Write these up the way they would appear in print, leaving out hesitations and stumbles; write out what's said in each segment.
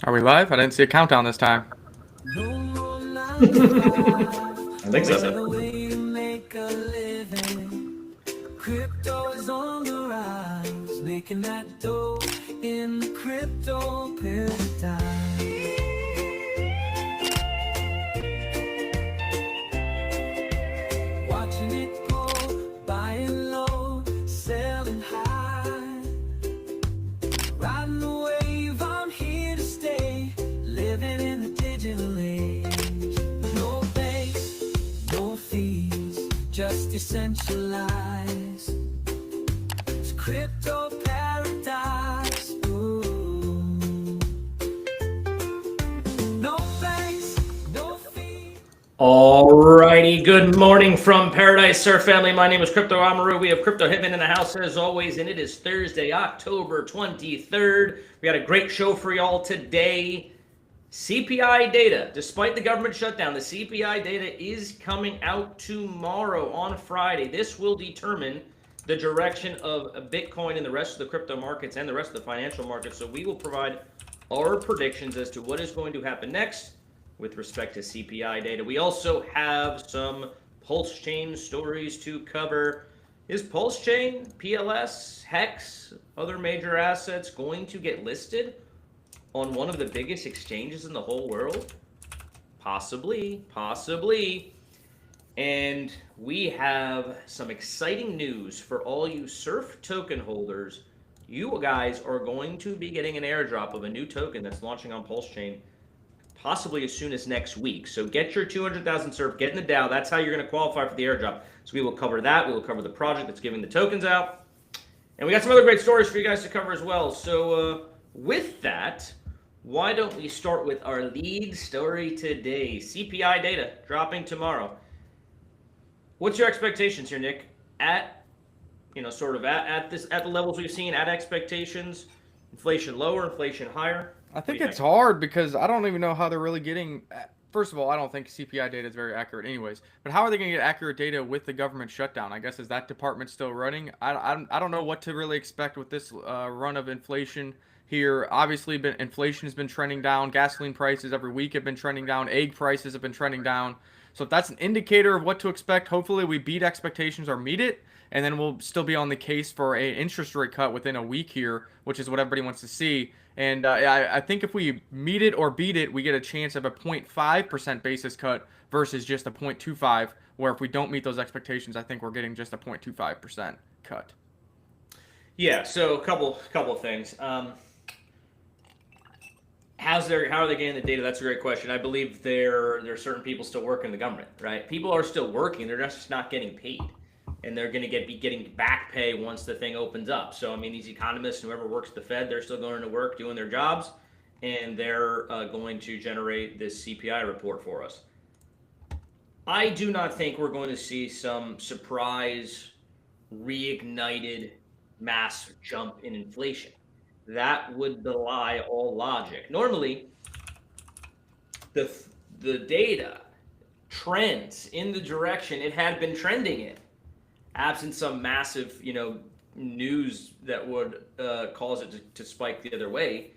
Are we live? I didn't see a countdown this time. I think so. Crypto is on the rise, making that dough in the crypto paradigm. Watching it go, buying low, selling high. Riding the wave, I'm here to stay, living in the digital age. No banks, no fees, just decentralized. It's crypto paradise. Ooh. No banks, no fees. Alrighty, good morning from Paradise Surf family. My name is Crypto Amaru. We have Crypto Hitman in the house as always, and it is Thursday, October 23rd. We got a great show for y'all today. CPI data, despite the government shutdown, the CPI data is coming out tomorrow on Friday. This will determine the direction of Bitcoin and the rest of the crypto markets and the rest of the financial markets. So we will provide our predictions as to what is going to happen next with respect to CPI data. We also have some Pulsechain stories to cover. Is Pulsechain, PLS, Hex, other major assets going to get listed on one of the biggest exchanges in the whole world? Possibly. And we have some exciting news for all you Surf token holders. You guys are going to be getting an airdrop of a new token that's launching on Pulsechain possibly as soon as next week. So get your 200,000 Surf, get in the DAO. That's how you're going to qualify for the airdrop. So we will cover that. We will cover the project that's giving the tokens out. And we got some other great stories for you guys to cover as well. So with that, why don't we start with our lead story today? CPI data dropping tomorrow. What's your expectations here, Nick? At the levels we've seen, at expectations, inflation lower, inflation higher? I think it's hard because I don't even know how they're really getting. First of all, I don't think CPI data is very accurate, anyways. But how are they going to get accurate data with the government shutdown? I guess is that department still running? I don't know what to really expect with this run of inflation here. Obviously, inflation has been trending down. Gasoline prices every week have been trending down. Egg prices have been trending down. So if that's an indicator of what to expect, hopefully we beat expectations or meet it, and then we'll still be on the case for an interest rate cut within a week here, which is what everybody wants to see. And I think if we meet it or beat it, we get a chance of a 0.5% basis cut versus just a 0.25, where if we don't meet those expectations, I think we're getting just a 0.25% cut. Yeah, so a couple of things. How are they getting the data? That's a great question. I believe there are certain people still working in the government, right? People are still working. They're just not getting paid. And they're going to be getting back pay once the thing opens up. So, I mean, these economists, whoever works at the Fed, they're still going to work, doing their jobs, and they're going to generate this CPI report for us. I do not think we're going to see some surprise, reignited mass jump in inflation. That would belie all logic. Normally, the data trends in the direction it had been trending in, absent some massive, news that would cause it to spike the other way.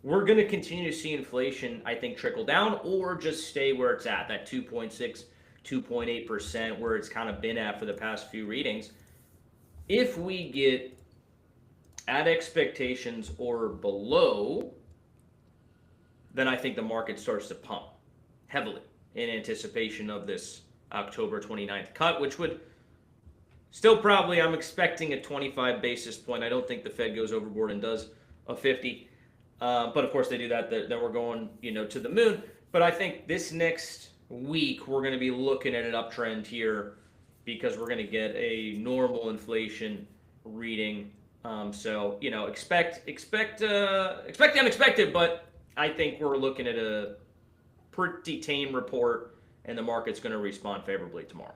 We're going to continue to see inflation, I think, trickle down or just stay where it's at, that 2.6, 2.8%, where it's kind of been at for the past few readings. If we get at expectations or below, then I think the market starts to pump heavily in anticipation of this October 29th cut, which would still probably, I'm expecting a 25 basis point. I don't think the Fed goes overboard and does a 50. But of course they do that, then we're going, to the moon. But I think this next week, we're going to be looking at an uptrend here because we're going to get a normal inflation reading. So, expect the unexpected, but I think we're looking at a pretty tame report and the market's going to respond favorably tomorrow.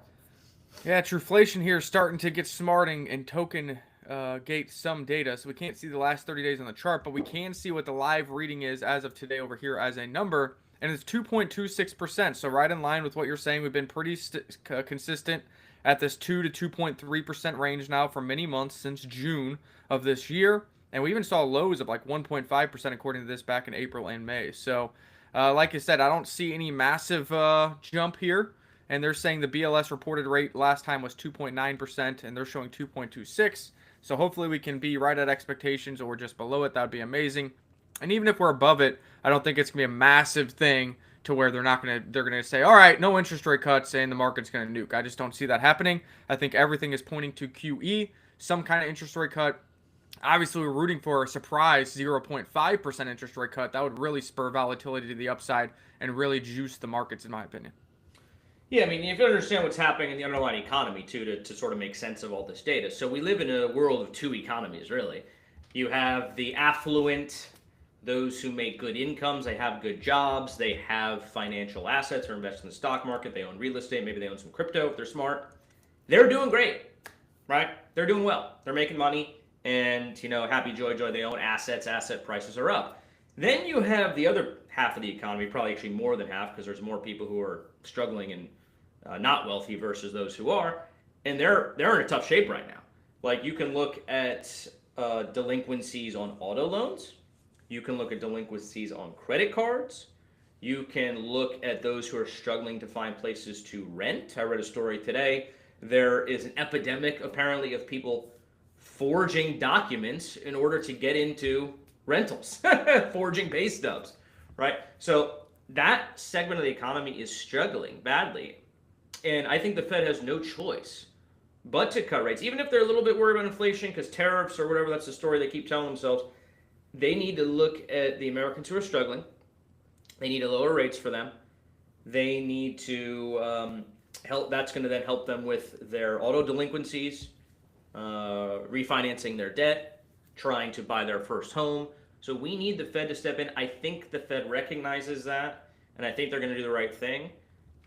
Yeah, Truflation here is starting to get smarting and token gate some data. So we can't see the last 30 days on the chart, but we can see what the live reading is as of today over here as a number. And it's 2.26%. So right in line with what you're saying. We've been pretty consistent at this 2 to 2.3% range now for many months since June of this year. And we even saw lows of like 1.5% according to this back in April and May. So, like I said, I don't see any massive jump here. And they're saying the BLS reported rate last time was 2.9%, and they're showing 2.26. So hopefully we can be right at expectations or just below it. That would be amazing. And even if we're above it, I don't think it's gonna be a massive thing to where they're gonna say, all right, no interest rate cuts, and the market's gonna nuke. I just don't see that happening. I think everything is pointing to QE, some kind of interest rate cut. Obviously, we're rooting for a surprise 0.5% interest rate cut. That would really spur volatility to the upside and really juice the markets, in my opinion. Yeah, I mean, you have to understand what's happening in the underlying economy, too, to sort of make sense of all this data. So we live in a world of two economies, really. You have the affluent, those who make good incomes, they have good jobs, they have financial assets or invest in the stock market, they own real estate, maybe they own some crypto if they're smart. They're doing great, right? They're doing well. They're making money, and, happy, joy, joy, they own assets, asset prices are up. Then you have the other half of the economy, probably actually more than half, because there's more people who are struggling and not wealthy versus those who are, and they're in a tough shape right now. Like, you can look at delinquencies on auto loans, you can look at delinquencies on credit cards, you can look at those who are struggling to find places to rent. I read a story today. There is an epidemic, apparently, of people forging documents in order to get into rentals, forging pay stubs, right? So that segment of the economy is struggling badly. And I think the Fed has no choice but to cut rates, even if they're a little bit worried about inflation because tariffs or whatever, that's the story they keep telling themselves. They need to look at the Americans who are struggling. They need to lower rates for them. They need to help. That's going to then help them with their auto delinquencies, refinancing their debt, trying to buy their first home. So we need the Fed to step in. I think the Fed recognizes that, and I think they're going to do the right thing.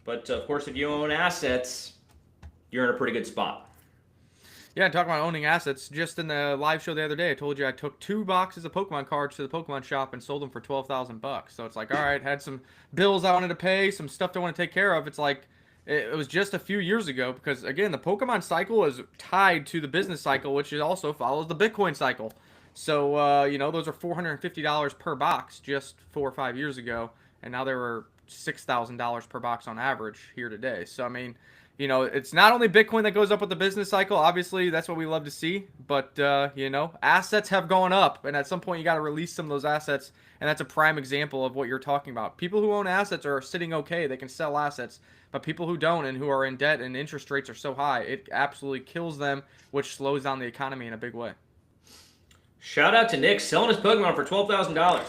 But, of course, if you own assets, you're in a pretty good spot. Yeah, talking about owning assets, just in the live show the other day, I told you I took 2 boxes of Pokemon cards to the Pokemon shop and sold them for $12,000. So it's like, all right, had some bills I wanted to pay, some stuff I want to take care of. It's like, it was just a few years ago because, again, the Pokemon cycle is tied to the business cycle, which also follows the Bitcoin cycle. So, those are $450 per box just 4 or 5 years ago, and now they were $6,000 per box on average here today. So, I mean, it's not only Bitcoin that goes up with the business cycle. Obviously, that's what we love to see. But, assets have gone up. And at some point, you got to release some of those assets. And that's a prime example of what you're talking about. People who own assets are sitting okay. They can sell assets. But people who don't and who are in debt and interest rates are so high, it absolutely kills them, which slows down the economy in a big way. Shout out to Nick selling his Pokemon for $12,000.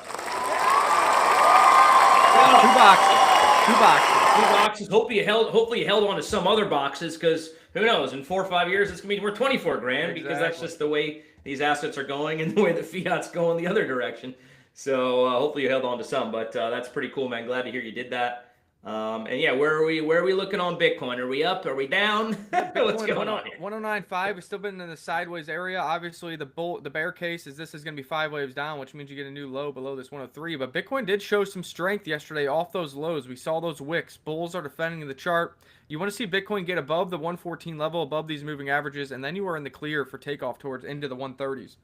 2 boxes. 2 boxes. 2 boxes. Hopefully you held on to some other boxes, because who knows? In 4 or 5 years, it's gonna be worth $24,000 because that's just the way these assets are going and the way the fiat's going the other direction. So hopefully you held on to some. But that's pretty cool, man. Glad to hear you did that. And yeah, where are we looking on Bitcoin? Are we up? Are we down? What's going on here? 109.5. We've still been in the sideways area. Obviously, the bear case is this is going to be 5 waves down, which means you get a new low below this 103. But Bitcoin did show some strength yesterday off those lows. We saw those wicks. Bulls are defending the chart. You want to see Bitcoin get above the 114 level, above these moving averages, and then you are in the clear for takeoff towards into the 130s.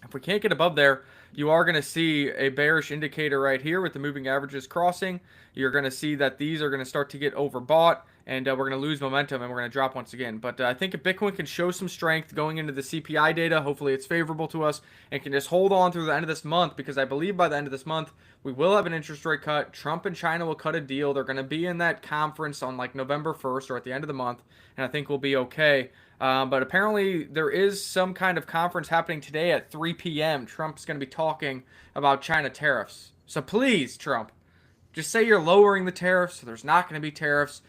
If we can't get above there, you are going to see a bearish indicator right here with the moving averages crossing. You're going to see that these are going to start to get overbought, and we're going to lose momentum, and we're going to drop once again. But I think if Bitcoin can show some strength going into the CPI data, hopefully it's favorable to us, and can just hold on through the end of this month, because I believe by the end of this month, we will have an interest rate cut. Trump and China will cut a deal. They're going to be in that conference on like November 1st or at the end of the month, and I think we'll be okay. But apparently there is some kind of conference happening today at 3 p.m. Trump's going to be talking about China tariffs. So please, Trump, just say you're lowering the tariffs. So there's not going to be tariffs.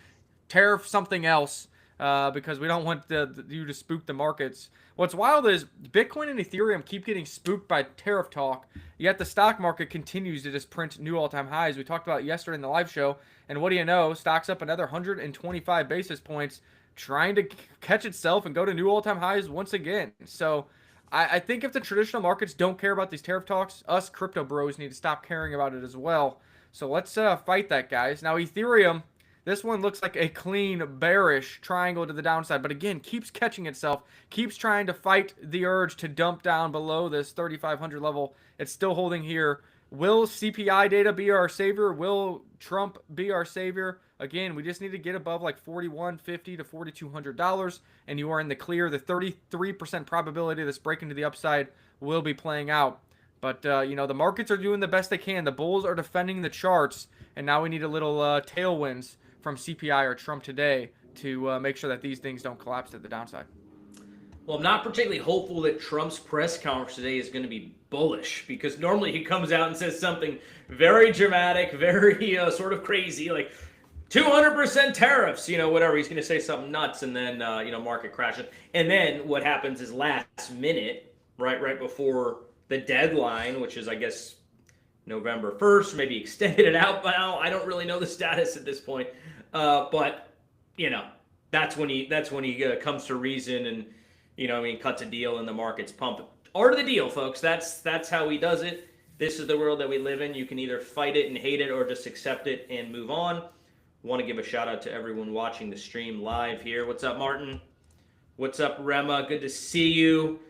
Tariff something else because we don't want you to spook the markets. What's wild is Bitcoin and Ethereum keep getting spooked by tariff talk, yet the stock market continues to just print new all-time highs. We talked about it yesterday in the live show, and what do you know? Stock's up another 125 basis points, trying to catch itself and go to new all-time highs once again. So I think if the traditional markets don't care about these tariff talks, us crypto bros need to stop caring about it as well. So let's fight that, guys. Now, Ethereum, This one looks like a clean bearish triangle to the downside, but again, keeps catching itself, keeps trying to fight the urge to dump down below this 3,500 level. It's still holding here. Will CPI data be our savior? Will Trump be our savior? Again, we just need to get above like $4,150 to $4,200, and you are in the clear. The 33% probability of this breaking to the upside will be playing out. But, the markets are doing the best they can. The bulls are defending the charts, and now we need a little tailwinds from CPI or Trump today to make sure that these things don't collapse to the downside. Well, I'm not particularly hopeful that Trump's press conference today is going to be bullish, because normally he comes out and says something very dramatic, very sort of crazy, like 200% tariffs, whatever. He's going to say something nuts, and then, market crashes. And then what happens is last minute, right before the deadline, which is, I guess, November 1st, maybe extended it out now. I don't really know the status at this point. But, that's when he comes to reason and, cuts a deal and the market's pumping. Art of the deal, folks. That's how he does it. This is the world that we live in. You can either fight it and hate it or just accept it and move on. Want to give a shout out to everyone watching the stream live here. What's up, Martin? What's up, Rema? Good to see you.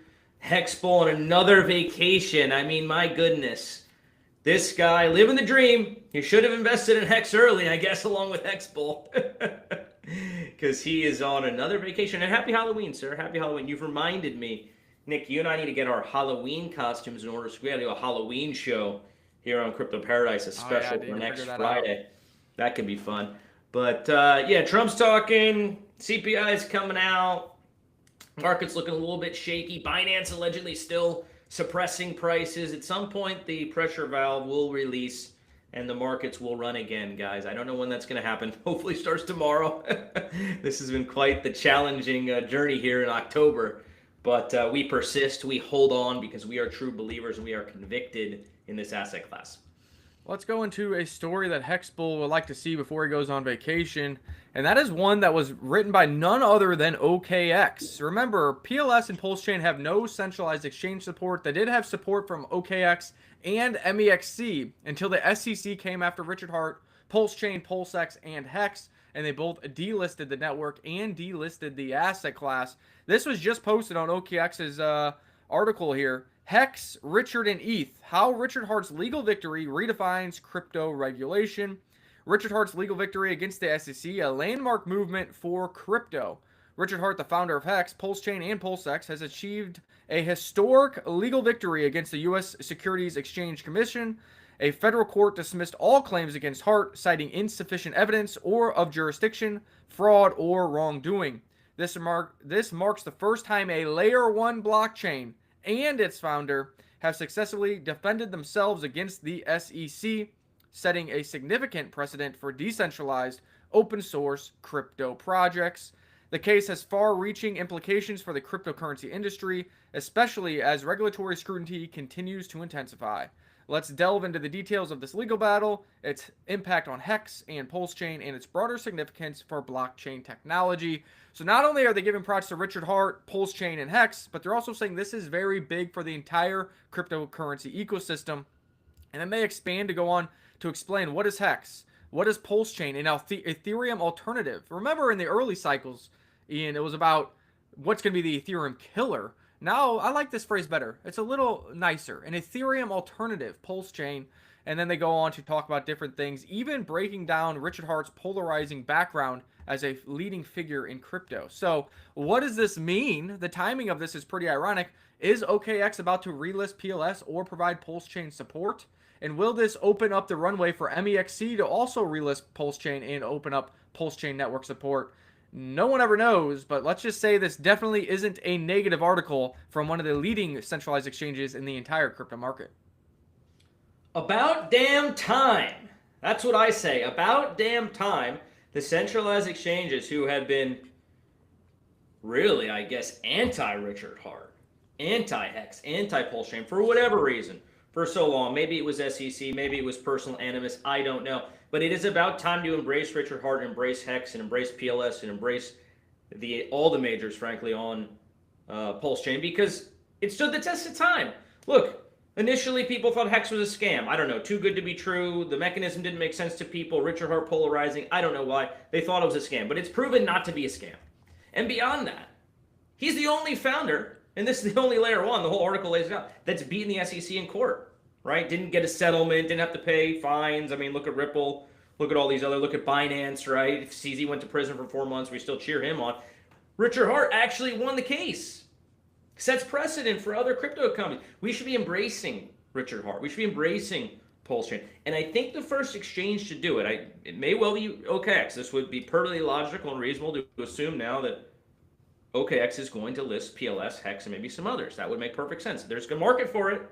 Hexbull on another vacation. I mean, my goodness. This guy living the dream. He should have invested in Hex early, I guess, along with Hexbull. Because he is on another vacation. And happy Halloween, sir. Happy Halloween. You've reminded me. Nick, you and I need to get our Halloween costumes in order, so we got to do a Halloween show here on Crypto Paradise, a special for next Friday. That could be fun. But, Trump's talking. CPI is coming out. Market's looking a little bit shaky. Binance allegedly still suppressing prices. At some point, the pressure valve will release and the markets will run again, guys. I don't know when that's going to happen. Hopefully it starts tomorrow. This has been quite the challenging journey here in October. But we persist. We hold on because we are true believers and we are convicted in this asset class. Let's go into a story that Hexbull would like to see before he goes on vacation, and that is one that was written by none other than OKX. Remember, PLS and Pulsechain have no centralized exchange support. They did have support from OKX and MEXC until the SEC came after Richard Hart, Pulsechain, PulseX, and Hex, and they both delisted the network and delisted the asset class. This was just posted on OKX's article here. Hex, Richard, and ETH. How Richard Hart's legal victory redefines crypto regulation. Richard Hart's legal victory against the SEC, a landmark movement for crypto. Richard Hart, the founder of Hex, Pulsechain, and PulseX, has achieved a historic legal victory against the U.S. Securities Exchange Commission. A federal court dismissed all claims against Hart, citing insufficient evidence or of jurisdiction, fraud, or wrongdoing. This marks the first time a Layer 1 blockchain and its founder have successfully defended themselves against the SEC, setting a significant precedent for decentralized, open-source crypto projects. The case has far-reaching implications for the cryptocurrency industry, especially as regulatory scrutiny continues to intensify. Let's delve into the details of this legal battle, its impact on Hex and Pulsechain, and its broader significance for blockchain technology. So not only are they giving props to Richard Hart, Pulsechain, and Hex, but they're also saying this is very big for the entire cryptocurrency ecosystem. And then they expand to go on to explain what is Hex, what is Pulsechain, and Ethereum alternative. Remember in the early cycles, Ian, it was about what's going to be the Ethereum killer. Now, I like this phrase better. It's a little nicer. An Ethereum alternative, Pulsechain. And then they go on to talk about different things, even breaking down Richard Hart's polarizing background as a leading figure in crypto. So, what does this mean? The timing of this is pretty ironic. Is OKX about to relist PLS or provide Pulsechain support? And will this open up the runway for MEXC to also relist Pulsechain and open up Pulsechain network support? No one ever knows, but let's just say this definitely isn't a negative article from one of the leading centralized exchanges in the entire crypto market. About damn time. That's what I say. About damn time. The centralized exchanges who have been really, I guess, anti-Richard Hart, anti-Hex, anti-Pulsechain for whatever reason for so long. Maybe it was SEC, maybe it was personal animus, I don't know. But it is about time to embrace Richard Hart, embrace Hex, and embrace PLS, and embrace all the majors, frankly, on Pulsechain, because it stood the test of time. Look, Initially, people thought Hex was a scam. I don't know. Too good to be true. The mechanism didn't make sense to people. Richard Hart polarizing. I don't know why. They thought it was a scam. But it's proven not to be a scam. And beyond that, he's the only founder, and this is the only layer one, the whole article lays it out, that's beaten the SEC in court, right? Didn't get a settlement, didn't have to pay fines. I mean, look at Ripple. Look at all these other, look at Binance, right? If CZ went to prison for 4 months, we still cheer him on. Richard Hart actually won the case. Sets precedent for other crypto companies. We should be embracing Richard Hart. We should be embracing Pulsechain. And I think the first exchange to do it, it may well be OKX. This would be perfectly logical and reasonable to assume now that OKX is going to list PLS, Hex, and maybe some others. That would make perfect sense. There's a market for it.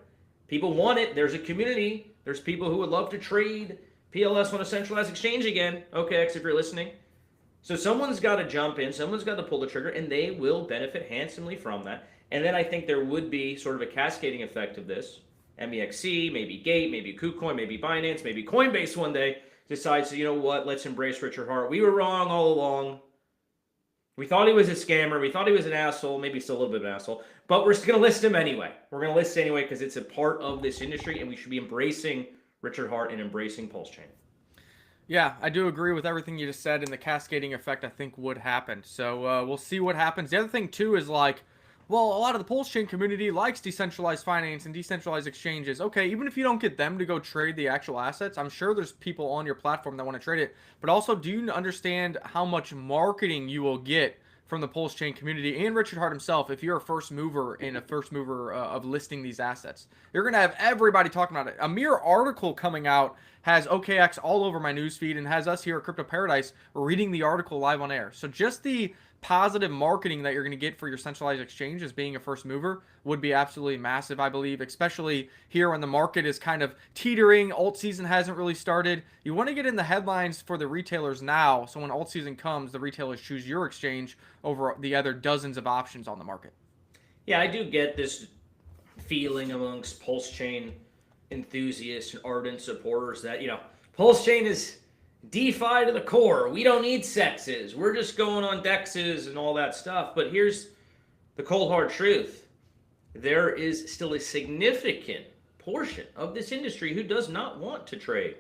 People want it. There's a community. There's people who would love to trade PLS on a centralized exchange again. OKX, if you're listening. So someone's got to jump in. Someone's got to pull the trigger, and they will benefit handsomely from that. And then I think there would be sort of a cascading effect of this. MEXC, maybe Gate, maybe KuCoin, maybe Binance, maybe Coinbase one day decides, you know what, let's embrace Richard Hart. We were wrong all along. We thought he was a scammer. We thought he was an asshole, maybe still a little bit of an asshole. But we're just going to list him anyway. We're going to list it anyway because it's a part of this industry, and we should be embracing Richard Hart and embracing Pulsechain. Yeah, I do agree with everything you just said, and the cascading effect I think would happen. So we'll see what happens. The other thing too is like, well, a lot of the Pulsechain community likes decentralized finance and decentralized exchanges. Okay, even if you don't get them to go trade the actual assets, I'm sure there's people on your platform that want to trade it. But also, do you understand how much marketing you will get from the Pulsechain community and Richard Hart himself if you're a first mover of listing these assets? You're going to have everybody talking about it. A mere article coming out has OKX all over my newsfeed and has us here at Crypto Paradise reading the article live on air. So just the positive marketing that you're going to get for your centralized exchange as being a first mover would be absolutely massive, I believe, especially here when the market is kind of teetering. Alt season hasn't really started. You want to get in the headlines for the retailers now, so when alt season comes, the retailers choose your exchange over the other dozens of options on the market. Yeah, I do get this feeling amongst Pulsechain enthusiasts and ardent supporters that, Pulsechain is DeFi to the core. We don't need sexes. We're just going on dexes and all that stuff. But here's the cold hard truth. There is still a significant portion of this industry who does not want to trade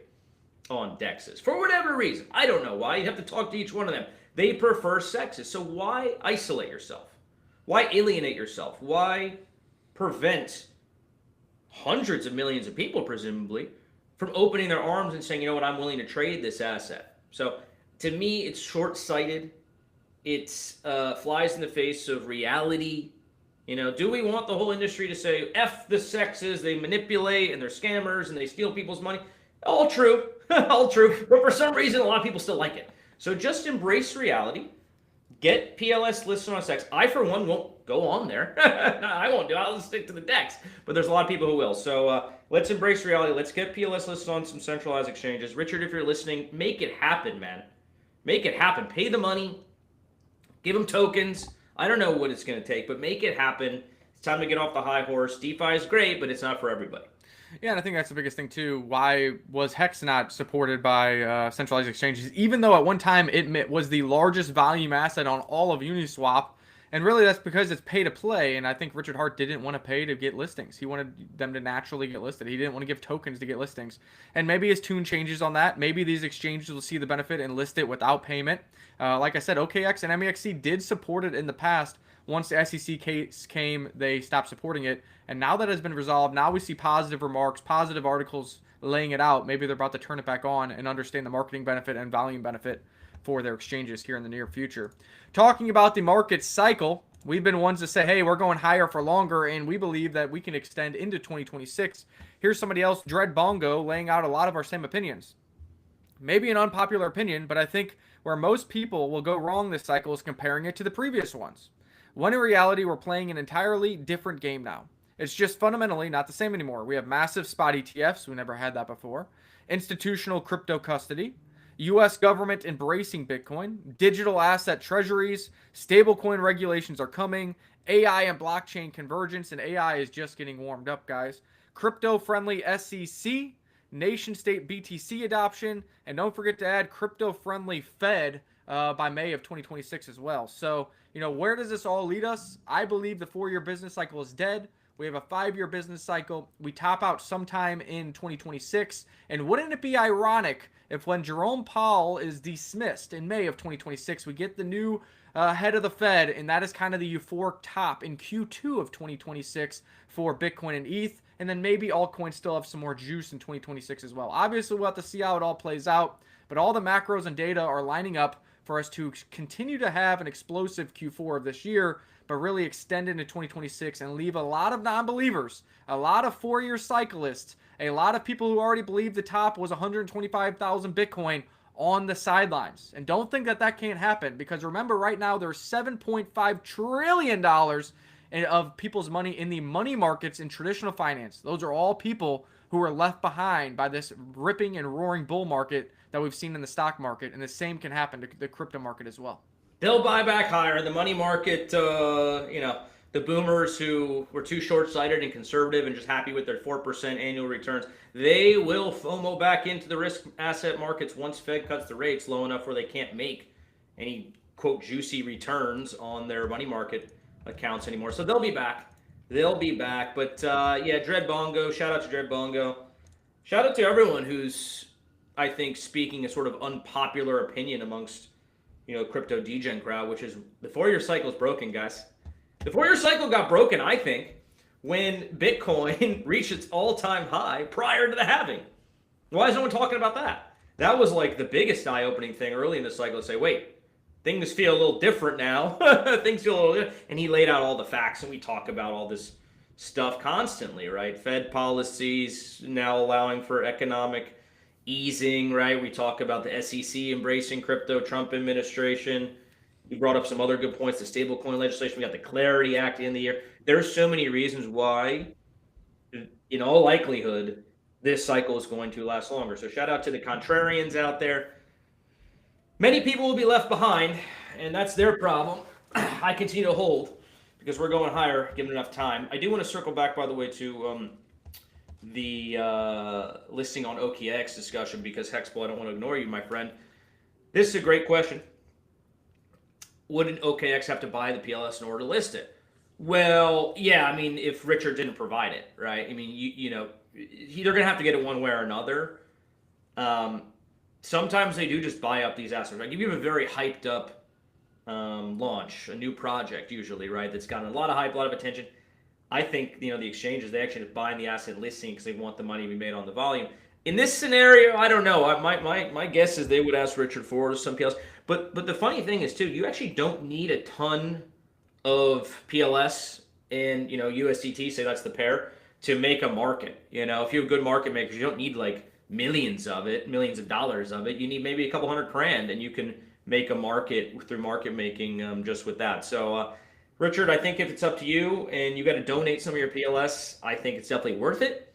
on dexes. For whatever reason. I don't know why. You have to talk to each one of them. They prefer sexes. So why isolate yourself? Why alienate yourself? Why prevent hundreds of millions of people, presumably, from opening their arms and saying, you know what, I'm willing to trade this asset? So to me, it's short-sighted. It flies in the face of reality. Do we want the whole industry to say, F the sexes, they manipulate and they're scammers and they steal people's money? All true, all true. But for some reason, a lot of people still like it. So just embrace reality. Get PLS listed on sex. I, for one, won't go on there. I won't do it. I'll just stick to the DEX. But there's a lot of people who will. So let's embrace reality. Let's get PLS listed on some centralized exchanges. Richard, if you're listening, make it happen, man. Make it happen. Pay the money. Give them tokens. I don't know what it's going to take, but make it happen. It's time to get off the high horse. DeFi is great, but it's not for everybody. Yeah, and I think that's the biggest thing too. Why was Hex not supported by centralized exchanges, even though at one time it was the largest volume asset on all of Uniswap? And really that's because it's pay to play, and I think Richard Hart didn't want to pay to get listings. He wanted them to naturally get listed. He didn't want to give tokens to get listings. And maybe his tune changes on that. Maybe these exchanges will see the benefit and list it without payment. Like I said, OKX and MEXC did support it in the past. Once the SEC case came, they stopped supporting it. And now that has been resolved, now we see positive remarks, positive articles laying it out. Maybe they're about to turn it back on and understand the marketing benefit and volume benefit for their exchanges here in the near future. Talking about the market cycle, we've been ones to say, hey, we're going higher for longer, and we believe that we can extend into 2026. Here's somebody else, Dread Bongo, laying out a lot of our same opinions. Maybe an unpopular opinion, but I think where most people will go wrong this cycle is comparing it to the previous ones. When in reality, we're playing an entirely different game now. It's just fundamentally not the same anymore. We have massive spot ETFs. We never had that before. Institutional crypto custody. U.S. government embracing Bitcoin. Digital asset treasuries. Stablecoin regulations are coming. AI and blockchain convergence. And AI is just getting warmed up, guys. Crypto-friendly SEC. Nation-state BTC adoption. And don't forget to add crypto-friendly Fed by May of 2026 as well. So, where does this all lead us? I believe the 4-year business cycle is dead. We have a 5-year business cycle. We top out sometime in 2026. And wouldn't it be ironic if when Jerome Powell is dismissed in May of 2026, we get the new head of the Fed, and that is kind of the euphoric top in Q2 of 2026 for Bitcoin and ETH, and then maybe altcoins still have some more juice in 2026 as well. Obviously, we'll have to see how it all plays out, but all the macros and data are lining up for us to continue to have an explosive Q4 of this year, but really extend into 2026 and leave a lot of non-believers, a lot of 4-year cyclists, a lot of people who already believed the top was 125,000 Bitcoin on the sidelines. And don't think that that can't happen, because remember, right now there's $7.5 trillion of people's money in the money markets in traditional finance. Those are all people who are left behind by this ripping and roaring bull market that we've seen in the stock market, and the same can happen to the crypto market as well. They'll buy back higher. The money market, the boomers who were too short-sighted and conservative and just happy with their 4% annual returns, they will FOMO back into the risk asset markets once Fed cuts the rates low enough where they can't make any, quote, juicy returns on their money market accounts anymore. So they'll be back. They'll be back. But, Dread Bongo, shout out to Dread Bongo. Shout out to everyone who's, I think, speaking a sort of unpopular opinion amongst, crypto degen crowd, which is the 4-year cycle is broken, guys. The 4-year cycle got broken, I think, when Bitcoin reached its all-time high prior to the halving. Why is no one talking about that? That was like the biggest eye-opening thing early in the cycle to say, wait, things feel a little different now. Things feel a little different. And he laid out all the facts, and we talk about all this stuff constantly, right? Fed policies now allowing for economic easing, right? We talk about the SEC embracing crypto, Trump administration. You brought up some other good points, the stablecoin legislation. We got the Clarity Act in the year. There's so many reasons why, in all likelihood, this cycle is going to last longer. So shout out to the contrarians out there. Many people will be left behind, and that's their problem. I continue to hold because we're going higher given enough time. I do want to circle back, by the way, to the listing on OKX discussion, because Hexball, I don't want to ignore you, my friend. This is a great question. Wouldn't OKX have to buy the PLS in order to list it? Well, yeah, I mean, if Richard didn't provide it, right? I mean, they're going to have to get it one way or another. Sometimes they do just buy up these assets. Like if you have a very hyped up launch, a new project usually, right, that's gotten a lot of hype, a lot of attention, I think, the exchanges, they actually just buy the asset listing because they want the money to be made on the volume. In this scenario, I don't know. My guess is they would ask Richard Ford or somebody else. But the funny thing is, too, you actually don't need a ton of PLS and, USDT, say that's the pair, to make a market. If you have good market makers, you don't need like millions of dollars of it. You need maybe a couple $100,000, and you can make a market through market making just with that. So, Richard, I think if it's up to you and you got to donate some of your PLS, I think it's definitely worth it.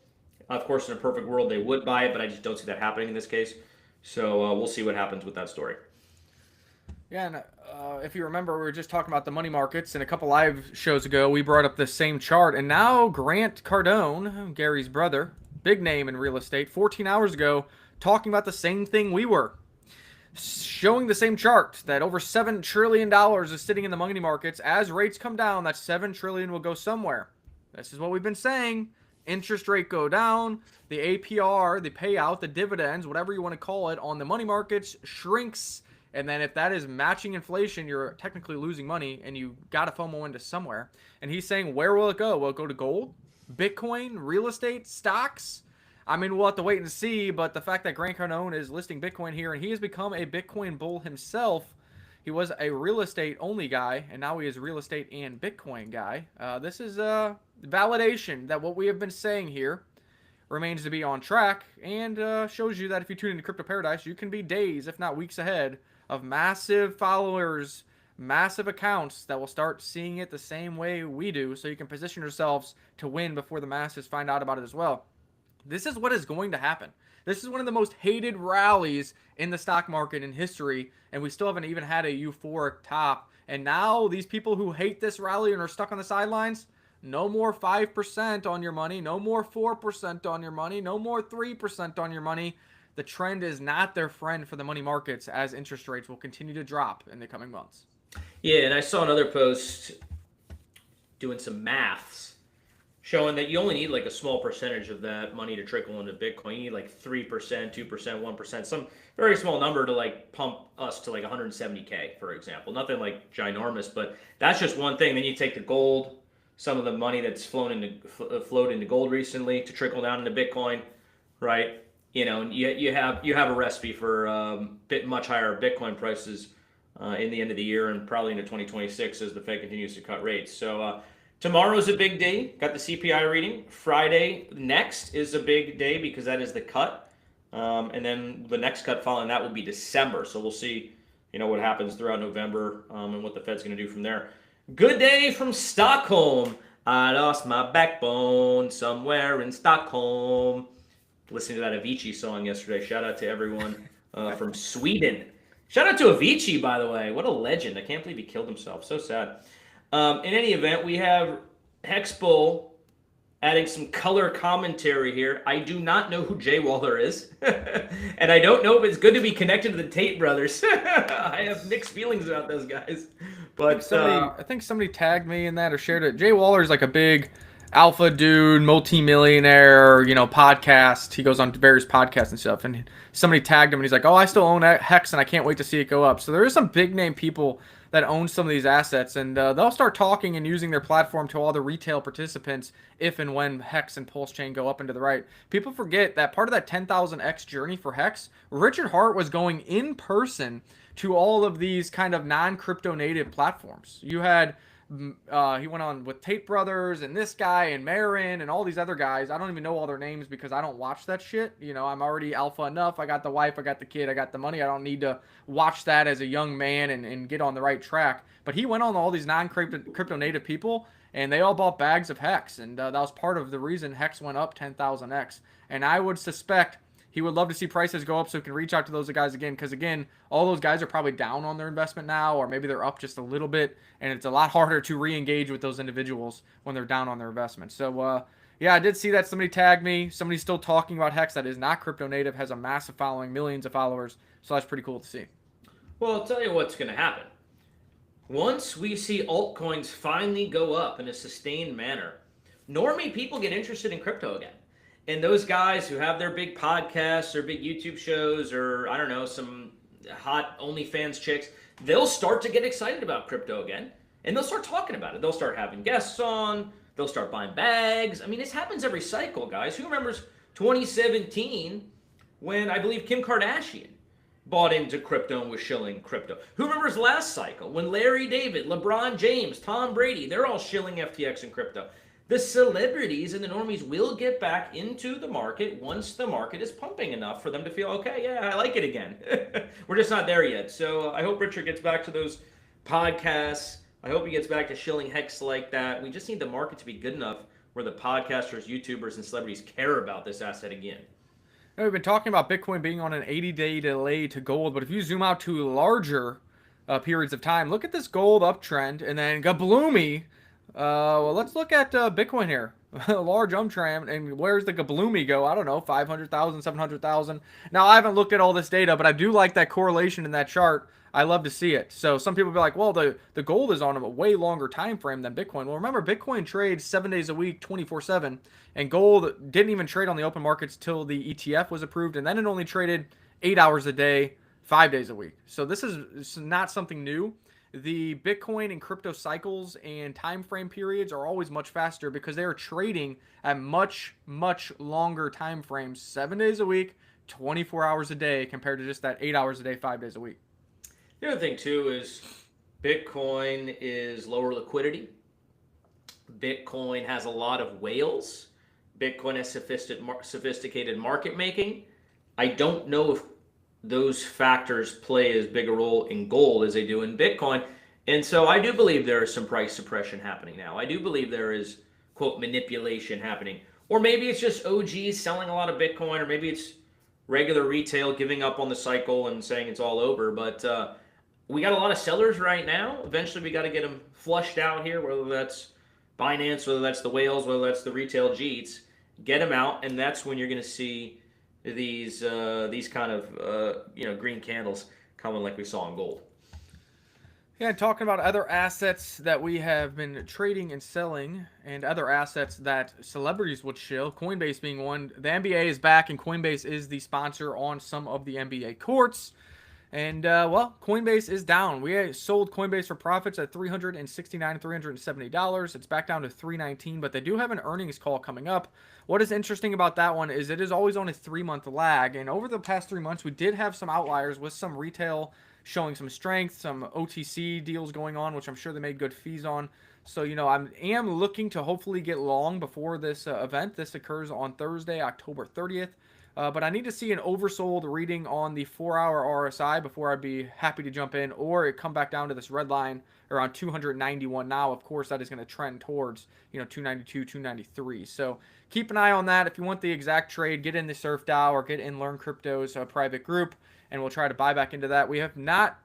Of course, in a perfect world, they would buy it, but I just don't see that happening in this case. So we'll see what happens with that story. Yeah, and if you remember, we were just talking about the money markets, and a couple live shows ago, we brought up this same chart, and now Grant Cardone, Gary's brother, big name in real estate, 14 hours ago, talking about the same thing we were. Showing the same chart that over $7 trillion is sitting in the money markets. As rates come down, that $7 trillion will go somewhere. This is what we've been saying. Interest rate go down, the APR, the payout, the dividends, whatever you want to call it, on the money markets shrinks. And then if that is matching inflation, you're technically losing money, and you got to FOMO into somewhere. And he's saying, where will it go? Will it go to gold, Bitcoin, real estate, stocks? I mean, we'll have to wait and see, but the fact that Grant Cardone is listing Bitcoin here, and he has become a Bitcoin bull himself. He was a real estate only guy, and now he is real estate and Bitcoin guy. This is a validation that what we have been saying here remains to be on track, and shows you that if you tune into Crypto Paradise, you can be days, if not weeks ahead of massive followers, massive accounts that will start seeing it the same way we do, so you can position yourselves to win before the masses find out about it as well. This is what is going to happen. This is one of the most hated rallies in the stock market in history, and we still haven't even had a euphoric top. And now these people who hate this rally and are stuck on the sidelines, no more 5% on your money, no more 4% on your money, no more 3% on your money. The trend is not their friend for the money markets, as interest rates will continue to drop in the coming months. Yeah, and I saw another post doing some maths, showing that you only need like a small percentage of that money to trickle into Bitcoin. You need like 3%, 2%, 1%, some very small number to like pump us to like 170K, for example. Nothing like ginormous, but that's just one thing. Then you take the gold, some of the money that's flowed into gold recently to trickle down into Bitcoin, right? You know, you have a recipe for much higher Bitcoin prices in the end of the year and probably into 2026 as the Fed continues to cut rates. So tomorrow's a big day. Got the CPI reading. Friday next is a big day because that is the cut, and then the next cut following that will be December. So we'll see, what happens throughout November and what the Fed's going to do from there. Good day from Stockholm. I lost my backbone somewhere in Stockholm. Listening to that Avicii song yesterday. Shout out to everyone from Sweden. Shout out to Avicii, by the way. What a legend. I can't believe he killed himself. So sad. In any event, we have Hexbull adding some color commentary here. I do not know who Jay Waller is. And I don't know if it's good to be connected to the Tate brothers. I have mixed feelings about those guys. But I think somebody tagged me in that or shared it. Jay Waller is like a big alpha dude, multi-millionaire, podcast. He goes on various podcasts and stuff. And somebody tagged him and he's like, oh, I still own Hex and I can't wait to see it go up. So there is some big name people that own some of these assets, and they'll start talking and using their platform to all the retail participants if and when Hex and Pulsechain go up and to the right. People forget that part of that 10,000x journey for Hex, Richard Hart was going in person to all of these kind of non-crypto native platforms. You had he went on with Tate Brothers and this guy and Marin and all these other guys. I don't even know all their names because I don't watch that shit. I'm already alpha enough. I got the wife, I got the kid, I got the money. I don't need to watch that as a young man and get on the right track. But he went on all these non-crypto native people and they all bought bags of Hex. And that was part of the reason Hex went up 10,000x. And I would suspect he would love to see prices go up so he can reach out to those guys again. Because, again, all those guys are probably down on their investment now, or maybe they're up just a little bit. And it's a lot harder to re-engage with those individuals when they're down on their investment. So, yeah, I did see that. Somebody tagged me. Somebody's still talking about Hex that is not crypto native, has a massive following, millions of followers. So that's pretty cool to see. Well, I'll tell you what's going to happen. Once we see altcoins finally go up in a sustained manner, normie people get interested in crypto again. And those guys who have their big podcasts or big YouTube shows or, I don't know, some hot OnlyFans chicks, they'll start to get excited about crypto again. And they'll start talking about it. They'll start having guests on. They'll start buying bags. I mean, this happens every cycle, guys. Who remembers 2017 when I believe Kim Kardashian bought into crypto and was shilling crypto? Who remembers last cycle when Larry David, LeBron James, Tom Brady, they're all shilling FTX and crypto? The celebrities and the normies will get back into the market once the market is pumping enough for them to feel, okay, yeah, I like it again. We're just not there yet. So I hope Richard gets back to those podcasts. I hope he gets back to shilling Hex like that. We just need the market to be good enough where the podcasters, YouTubers, and celebrities care about this asset again. Now, we've been talking about Bitcoin being on an 80-day delay to gold, but if you zoom out to larger periods of time, look at this gold uptrend and then gabloomy. Well, let's look at Bitcoin here. Large trend, and where's the gabloomy go? I don't know, 500,000, 700,000. Now, I haven't looked at all this data, but I do like that correlation in that chart. I love to see it. So some people be like, well, the gold is on a way longer time frame than Bitcoin. Well, remember, Bitcoin trades 7 days a week, 24/7, and gold didn't even trade on the open markets till the ETF was approved, and then it only traded 8 hours a day, 5 days a week. So this is not something new. The Bitcoin and crypto cycles and time frame periods are always much faster because they are trading at much, much longer time frames, 7 days a week, 24 hours a day, compared to just that 8 hours a day, 5 days a week. The other thing, too, is Bitcoin is lower liquidity. Bitcoin has a lot of whales. Bitcoin has sophisticated market making. I don't know if those factors play as big a role in gold as they do in Bitcoin. And so I do believe there is some price suppression happening now. I do believe there is, quote, manipulation happening. Or maybe it's just OGs selling a lot of Bitcoin, or maybe it's regular retail giving up on the cycle and saying it's all over. But we got a lot of sellers right now. Eventually we got to get them flushed out here, whether that's Binance, whether that's the whales, whether that's the retail Jeets. Get them out, and that's when you're going to see these kind of green candles coming like we saw in gold. Yeah, talking about other assets that we have been trading and selling, and other assets that celebrities would shill, Coinbase being one. The NBA is back, and Coinbase is the sponsor on some of the NBA courts. And well, Coinbase is down. We sold Coinbase for profits at $369, $370. It's back down to $319, but they do have an earnings call coming up. What is interesting about that one is it is always on a 3-month lag, and over the past 3 months, we did have some outliers with some retail showing some strength, some OTC deals going on, which I'm sure they made good fees on. So, I am looking to hopefully get long before this event. This occurs on Thursday, October 30th. But I need to see an oversold reading on the 4-hour RSI before I'd be happy to jump in, or it come back down to this red line around 291 now. Of course, that is going to trend towards 292, 293. So keep an eye on that. If you want the exact trade, get in the Surf DAO or get in Learn Crypto's private group, and we'll try to buy back into that. We have not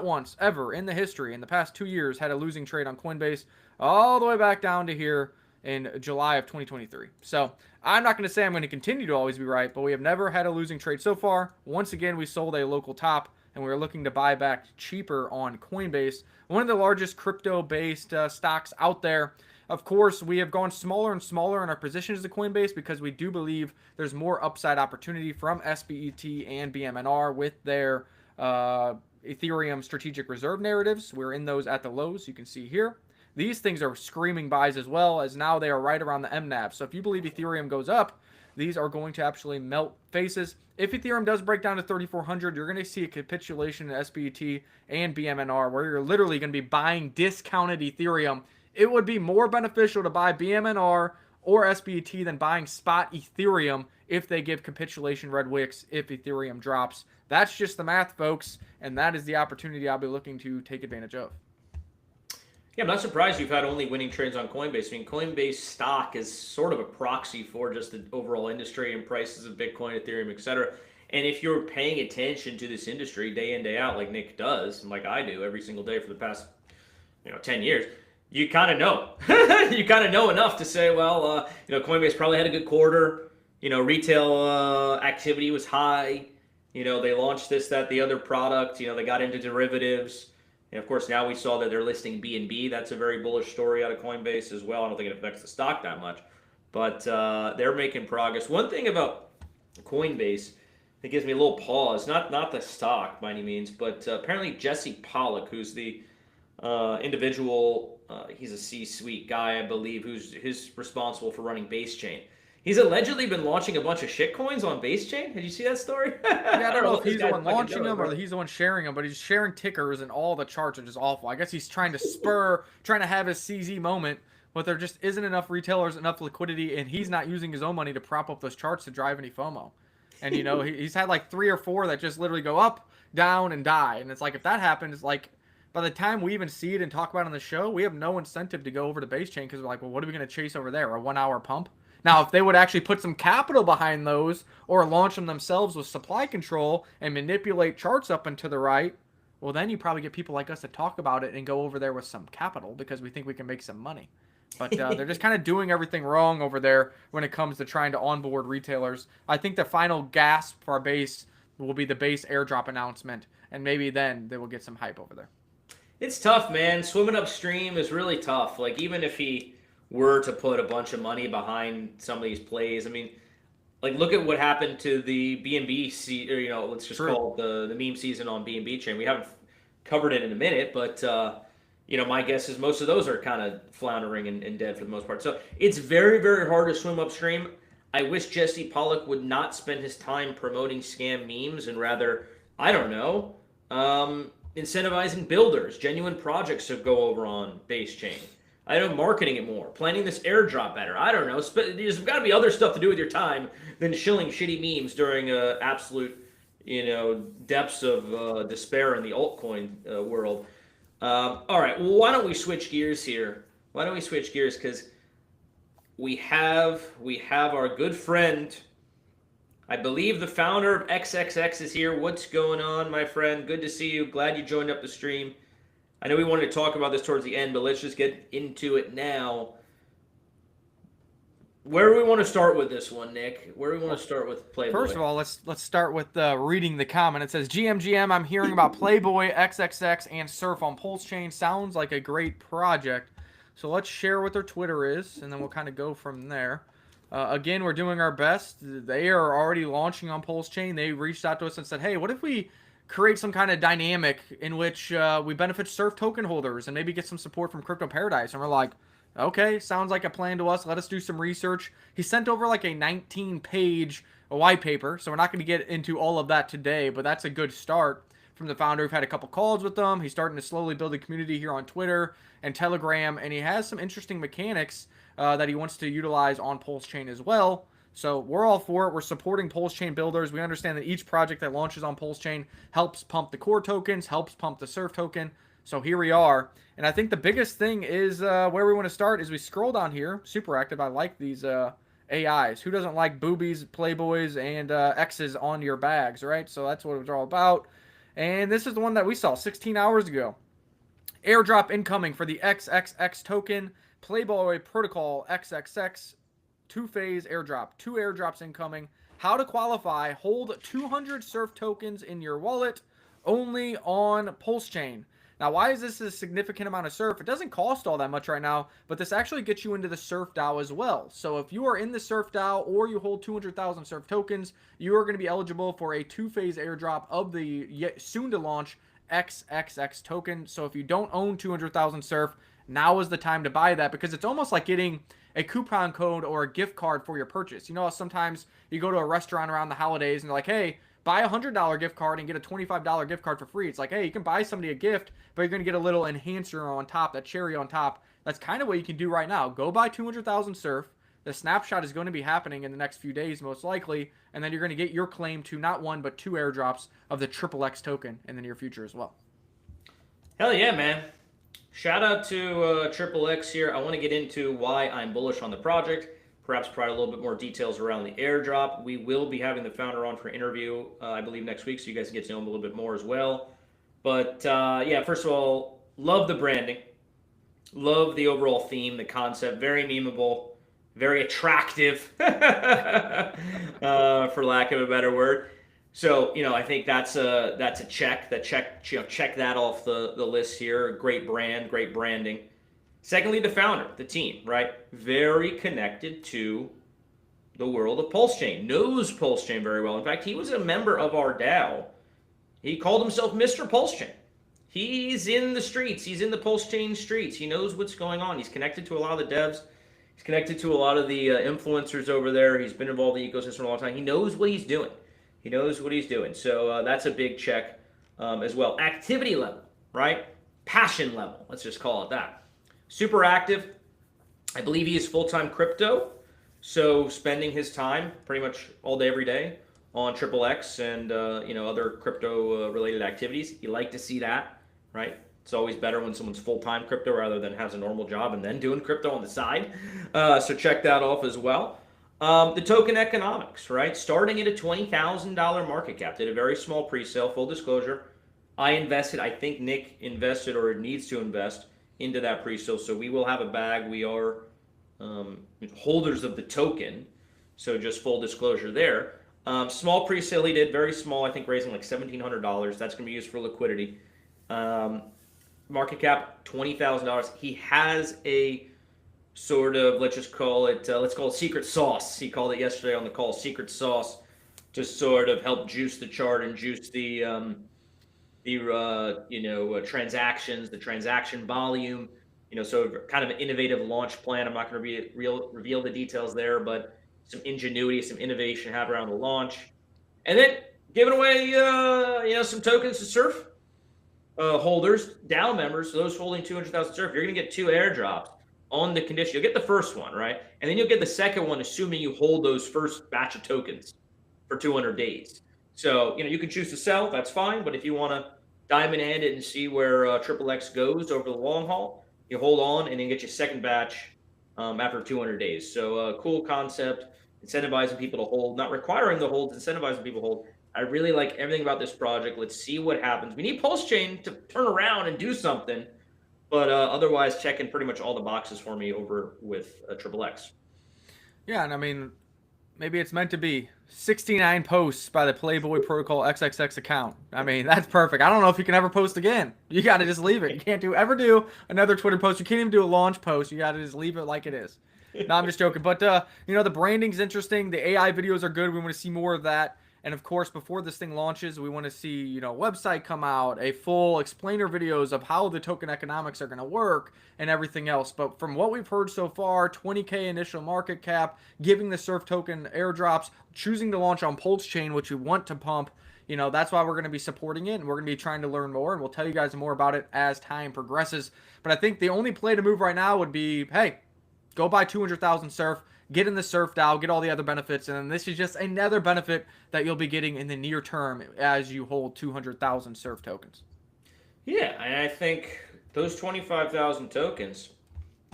once ever in the history in the past 2 years had a losing trade on Coinbase all the way back down to here in July of 2023. So I'm not going to say I'm going to continue to always be right, but we have never had a losing trade so far. Once again, we sold a local top, and we are looking to buy back cheaper on Coinbase, one of the largest crypto-based stocks out there. Of course, we have gone smaller and smaller in our positions to Coinbase because we do believe there's more upside opportunity from SBET and BMNR with their Ethereum strategic reserve narratives. We're in those at the lows, you can see here. These things are screaming buys as well, as now they are right around the MNAV. So if you believe Ethereum goes up, these are going to actually melt faces. If Ethereum does break down to 3,400, you're going to see a capitulation in SBT and BMNR, where you're literally going to be buying discounted Ethereum. It would be more beneficial to buy BMNR or SBT than buying spot Ethereum if they give capitulation red wicks if Ethereum drops. That's just the math, folks, and that is the opportunity I'll be looking to take advantage of. Yeah, I'm not surprised you've had only winning trades on Coinbase. I mean, Coinbase stock is sort of a proxy for just the overall industry and prices of Bitcoin, Ethereum, etc. And if you're paying attention to this industry day in, day out, like Nick does, and like I do every single day for the past 10 years, you kind of know. You kind of know enough to say, well, Coinbase probably had a good quarter. Retail activity was high. They launched this, that, the other product. They got into derivatives. And of course, now we saw that they're listing BNB. That's a very bullish story out of Coinbase as well. I don't think it affects the stock that much, but they're making progress. One thing about Coinbase that gives me a little pause, not the stock by any means, but apparently Jesse Pollock, who's the individual, he's a C-suite guy, I believe, who's responsible for running Basechain. He's allegedly been launching a bunch of shitcoins on Basechain. Did you see that story? Yeah, I don't know if he's the one launching them or he's the one sharing them, but he's sharing tickers and all the charts are just awful. I guess he's trying to have his CZ moment, but there just isn't enough retailers, enough liquidity, and he's not using his own money to prop up those charts to drive any FOMO. And, he's had like 3 or 4 that just literally go up, down, and die. And it's like, if that happens, like, by the time we even see it and talk about it on the show, we have no incentive to go over to Basechain because we're like, well, what are we going to chase over there? A 1-hour pump? Now, if they would actually put some capital behind those or launch them themselves with supply control and manipulate charts up and to the right, well, then you probably get people like us to talk about it and go over there with some capital because we think we can make some money. But they're just kind of doing everything wrong over there when it comes to trying to onboard retailers. I think the final gasp for our base will be the base airdrop announcement, and maybe then they will get some hype over there. It's tough, man. Swimming upstream is really tough. Like, even if he were to put a bunch of money behind some of these plays, I mean, like, look at what happened to the BNB, or let's just call it the meme season on BNB chain. We haven't covered it in a minute, but my guess is most of those are kind of floundering and dead for the most part. So it's very, very hard to swim upstream. I wish Jesse Pollock would not spend his time promoting scam memes and rather, I don't know, incentivizing builders, genuine projects to go over on Basechain. I know, marketing it more, planning this airdrop better. I don't know. There's got to be other stuff to do with your time than shilling shitty memes during absolute, depths of despair in the altcoin world. All right. Well, why don't we switch gears here? Why don't we switch gears? Because we have our good friend, I believe the founder of XXX is here. What's going on, my friend? Good to see you. Glad you joined up the stream. I know we wanted to talk about this towards the end, but let's just get into it now. Where do we want to start with this one, Nick? Where do we want to start with Playboy? First of all, let's start with reading the comment. It says, GM, I'm hearing about Playboy, XXX, and Surf on Pulsechain. Sounds like a great project. So let's share what their Twitter is, and then we'll kind of go from there. Again, we're doing our best. They are already launching on Pulsechain. They reached out to us and said, hey, what if we create some kind of dynamic in which we benefit Surf token holders and maybe get some support from Crypto Paradise? And we're like, okay, sounds like a plan to us. Let us do some research. He sent over like a 19-page white paper, so we're not going to get into all of that today, but that's a good start from the founder. We've had a couple calls with them. He's starting to slowly build a community here on Twitter and Telegram, and he has some interesting mechanics that he wants to utilize on Pulsechain as well. So we're all for it. We're supporting Pulsechain builders. We understand that each project that launches on Pulsechain helps pump the core tokens, helps pump the Surf token. So here we are. And I think the biggest thing is where we want to start is we scroll down here. Super active. I like these AIs. Who doesn't like boobies, playboys, and X's on your bags, right? So that's what it's all about. And this is the one that we saw 16 hours ago. Airdrop incoming for the XXX token. Playboy Protocol XXX. Two-phase airdrop. 2 airdrops incoming. How to qualify. Hold 200 Surf tokens in your wallet. Only on Pulsechain. Now, why is this a significant amount of Surf? It doesn't cost all that much right now, but this actually gets you into the Surf DAO as well. So if you are in the Surf DAO or you hold 200,000 Surf tokens, you are going to be eligible for a 2-phase airdrop of the yet soon-to-launch XXX token. So if you don't own 200,000 Surf, now is the time to buy that, because it's almost like getting a coupon code or a gift card for your purchase. You know, sometimes you go to a restaurant around the holidays and they're like, hey, buy a $100 gift card and get a $25 gift card for free. It's like, hey, you can buy somebody a gift, but you're going to get a little enhancer on top, that cherry on top. That's kind of what you can do right now. Go buy 200,000 Surf. The snapshot is going to be happening in the next few days, most likely, and then you're going to get your claim to not 1, but 2 airdrops of the XXX token in the near future as well. Hell yeah, man. Shout out to XXX here. I want to get into why I'm bullish on the project. Perhaps provide a little bit more details around the airdrop. We will be having the founder on for an interview, I believe, next week, so you guys can get to know him a little bit more as well. But yeah, first of all, love the branding. Love the overall theme, the concept. Very memeable, very attractive, for lack of a better word. So, you know, I think that's a check. Check that off the list here. Great brand, great branding. Secondly, the founder, the team, right? Very connected to the world of Pulsechain. Knows Pulsechain very well. In fact, he was a member of our DAO. He called himself Mr. Pulsechain. He's in the streets. He's in the Pulsechain streets. He knows what's going on. He's connected to a lot of the devs. He's connected to a lot of the influencers over there. He's been involved in the ecosystem for a long time. He knows what he's doing. He knows what he's doing. So that's a big check as well. Activity level, right? Passion level. Let's just call it that. Super active. I believe he is full-time crypto. So spending his time pretty much all day, every day on XXX and you know, other crypto related activities. You like to see that, right? It's always better when someone's full-time crypto rather than has a normal job and then doing crypto on the side. So check that off as well. The token economics, right? Starting at a $20,000 market cap. Did a very small pre-sale, full disclosure. I invested, I think Nick invested or needs to invest into that pre-sale. So we will have a bag. We are holders of the token. So just full disclosure there. Small pre-sale he did, very small, I think raising like $1,700. That's going to be used for liquidity. Market cap, $20,000. He has a sort of, let's just call it, let's call it secret sauce. He called it yesterday on the call, secret sauce, to sort of help juice the chart and juice the transactions, the transaction volume, you know, so kind of an innovative launch plan. I'm not going to reveal the details there, but some ingenuity, some innovation have around the launch. And then giving away, some tokens to Surf holders, DAO members, those holding 200,000 Surf. You're going to get 2 airdrops on the condition. You'll get the first one, right? And then you'll get the second one, assuming you hold those first batch of tokens for 200 days. So, you know, you can choose to sell, that's fine. But if you want to diamond hand it and see where XXX goes over the long haul, you hold on and then get your second batch after 200 days. So cool concept, incentivizing people to hold, not requiring the holds, incentivizing people to hold. I really like everything about this project. Let's see what happens. We need Pulsechain to turn around and do something. But otherwise, checking pretty much all the boxes for me over with XXX. Yeah, and I mean, maybe it's meant to be. 69 posts by the Playboy Protocol XXX account. I mean, that's perfect. I don't know if you can ever post again. You got to just leave it. You can't ever do another Twitter post. You can't even do a launch post. You got to just leave it like it is. No, I'm just joking. But the branding's interesting. The AI videos are good. We want to see more of that. And of course, before this thing launches, we want to see, website come out, a full explainer videos of how the token economics are going to work and everything else. But from what we've heard so far, 20K initial market cap, giving the Surf token airdrops, choosing to launch on Pulsechain, which we want to pump. That's why we're going to be supporting it, and we're going to be trying to learn more, and we'll tell you guys more about it as time progresses. But I think the only play to move right now would be, hey, go buy 200,000 Surf, get in the Surf DAO, get all the other benefits, and then this is just another benefit that you'll be getting in the near term as you hold 200,000 Surf tokens. Yeah, and I think those 25,000 tokens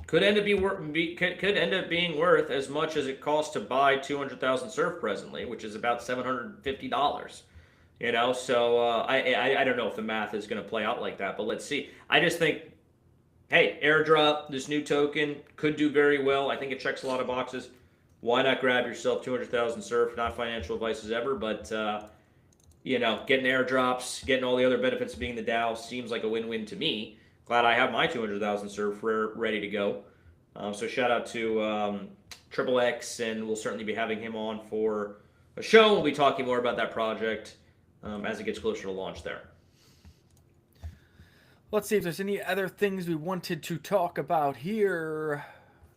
could end up could end up being worth as much as it costs to buy 200,000 Surf presently, which is about $750. So I don't know if the math is going to play out like that, but let's see. I just think, hey, Airdrop, this new token could do very well. I think it checks a lot of boxes. Why not grab yourself 200,000 Surf? Not financial advice as ever, but getting airdrops, getting all the other benefits of being the DAO seems like a win-win to me. Glad I have my 200,000 Surf ready to go. So shout out to Triple X, and we'll certainly be having him on for a show. We'll be talking more about that project as it gets closer to launch there. Let's see if there's any other things we wanted to talk about here.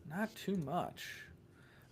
Not too much.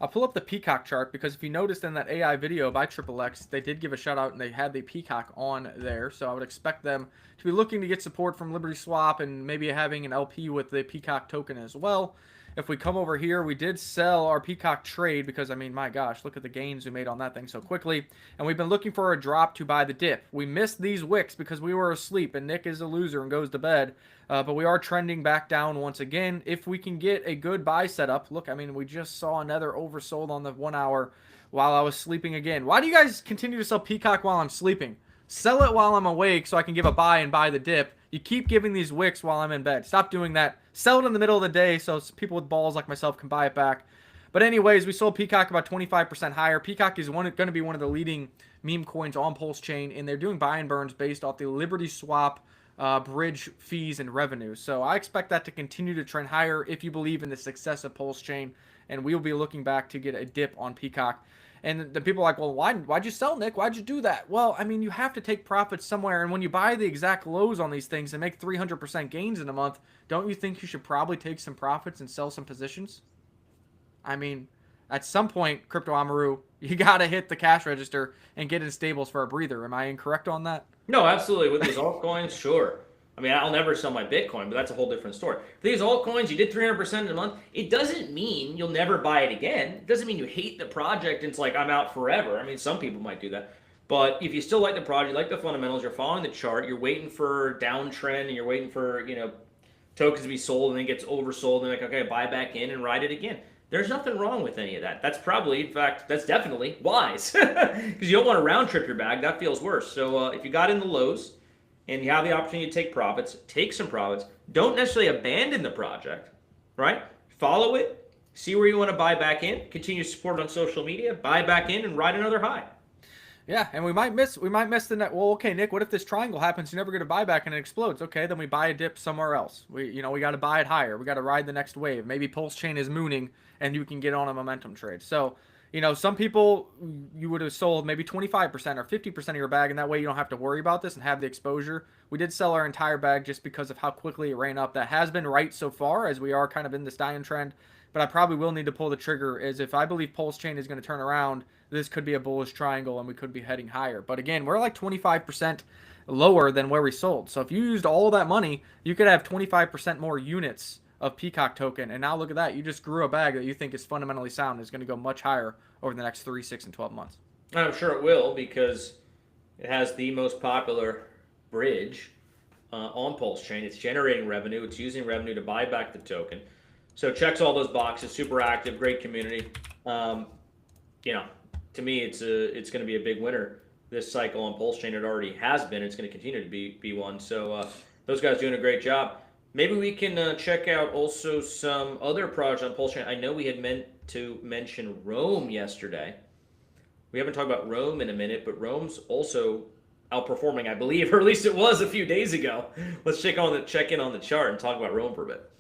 I'll pull up the Peacock chart because if you noticed in that AI video by Triple X, they did give a shout out and they had the Peacock on there. So I would expect them to be looking to get support from Liberty Swap and maybe having an LP with the Peacock token as well. If we come over here, we did sell our Peacock trade because, I mean, my gosh, look at the gains we made on that thing so quickly. And we've been looking for a drop to buy the dip. We missed these wicks because we were asleep, and Nick is a loser and goes to bed. But we are trending back down once again. If we can get a good buy setup, look, I mean, we just saw another oversold on the 1 hour while I was sleeping again. Why do you guys continue to sell Peacock while I'm sleeping? Sell it while I'm awake so I can give a buy and buy the dip. You keep giving these wicks while I'm in bed. Stop doing that. Sell it in the middle of the day so people with balls like myself can buy it back. But anyways, we sold Peacock about 25% higher. Peacock is going to be one of the leading meme coins on Pulsechain, and they're doing buy and burns based off the Liberty Swap bridge fees and revenue. So I expect that to continue to trend higher if you believe in the success of Pulsechain, and we'll be looking back to get a dip on Peacock. And the people are like, well, why'd you sell, Nick? Why'd you do that? Well, I mean, you have to take profits somewhere. And when you buy the exact lows on these things and make 300% gains in a month, don't you think you should probably take some profits and sell some positions? I mean, at some point, Crypto Amaru, you got to hit the cash register and get in stables for a breather. Am I incorrect on that? No, absolutely. With these altcoins, sure. I mean, I'll never sell my Bitcoin, but that's a whole different story. For these altcoins, you did 300% in a month. It doesn't mean you'll never buy it again. It doesn't mean you hate the project and it's like, I'm out forever. I mean, some people might do that. But if you still like the project, like the fundamentals, you're following the chart, you're waiting for downtrend, and you're waiting for, tokens to be sold, and then it gets oversold, and like, okay, buy back in and ride it again. There's nothing wrong with any of that. That's probably, in fact, that's definitely wise. Because you don't want to round trip your bag. That feels worse. So if you got in the lows, and you have the opportunity to take profits, take some profits. Don't necessarily abandon the project, right? Follow it, see where you want to buy back in, continue to support it on social media, buy back in, and ride another high. Yeah, and we might miss the net. Well, okay, Nick, what if this triangle happens? You never get a buyback and it explodes. Okay, then we buy a dip somewhere else. We got to buy it higher. We got to ride the next wave. Maybe Pulsechain is mooning, and you can get on a momentum trade. So, some people you would have sold maybe 25% or 50% of your bag, and that way you don't have to worry about this and have the exposure. We did sell our entire bag just because of how quickly it ran up. That has been right so far, as we are kind of in this dying trend. But I probably will need to pull the trigger, as if I believe Pulsechain is going to turn around, this could be a bullish triangle and we could be heading higher. But again, we're like 25% lower than where we sold. So if you used all that money, you could have 25% more units of Peacock token. And now look at that. You just grew a bag that you think is fundamentally sound and is going to go much higher over the next 3, 6, and 12 months. I'm sure it will, because it has the most popular bridge on Pulsechain. It's generating revenue. It's using revenue to buy back the token. So it checks all those boxes. Super active, great community. To me, it's going to be a big winner this cycle on Pulsechain. It already has been. It's going to continue to be one. So those guys doing a great job. Maybe we can check out also some other projects on Pulsechain. I know we had meant to mention Rome yesterday. We haven't talked about Rome in a minute, but Rome's also outperforming, I believe, or at least it was a few days ago. Let's check in on the chart and talk about Rome for a bit.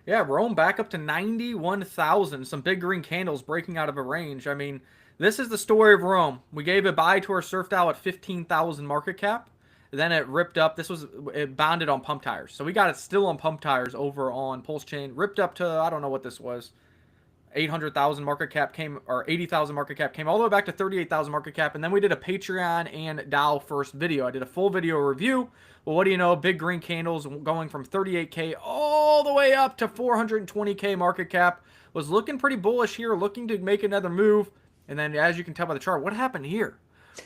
Yeah, Rome back up to 91,000. Some big green candles breaking out of a range. I mean, this is the story of Rome. We gave a buy to our surf Dow at 15,000 market cap. Then it ripped up. It bounded on pump tires. So we got it still on pump tires over on Pulsechain. Ripped up to, I don't know what this was. 800,000 market cap came, or 80,000 market cap came all the way back to 38,000 market cap. And then we did a Patreon and Dow first video. I did a full video review. Well, what do you know? Big green candles going from 38K all the way up to 420K market cap. Was looking pretty bullish here, looking to make another move. And then as you can tell by the chart, what happened here?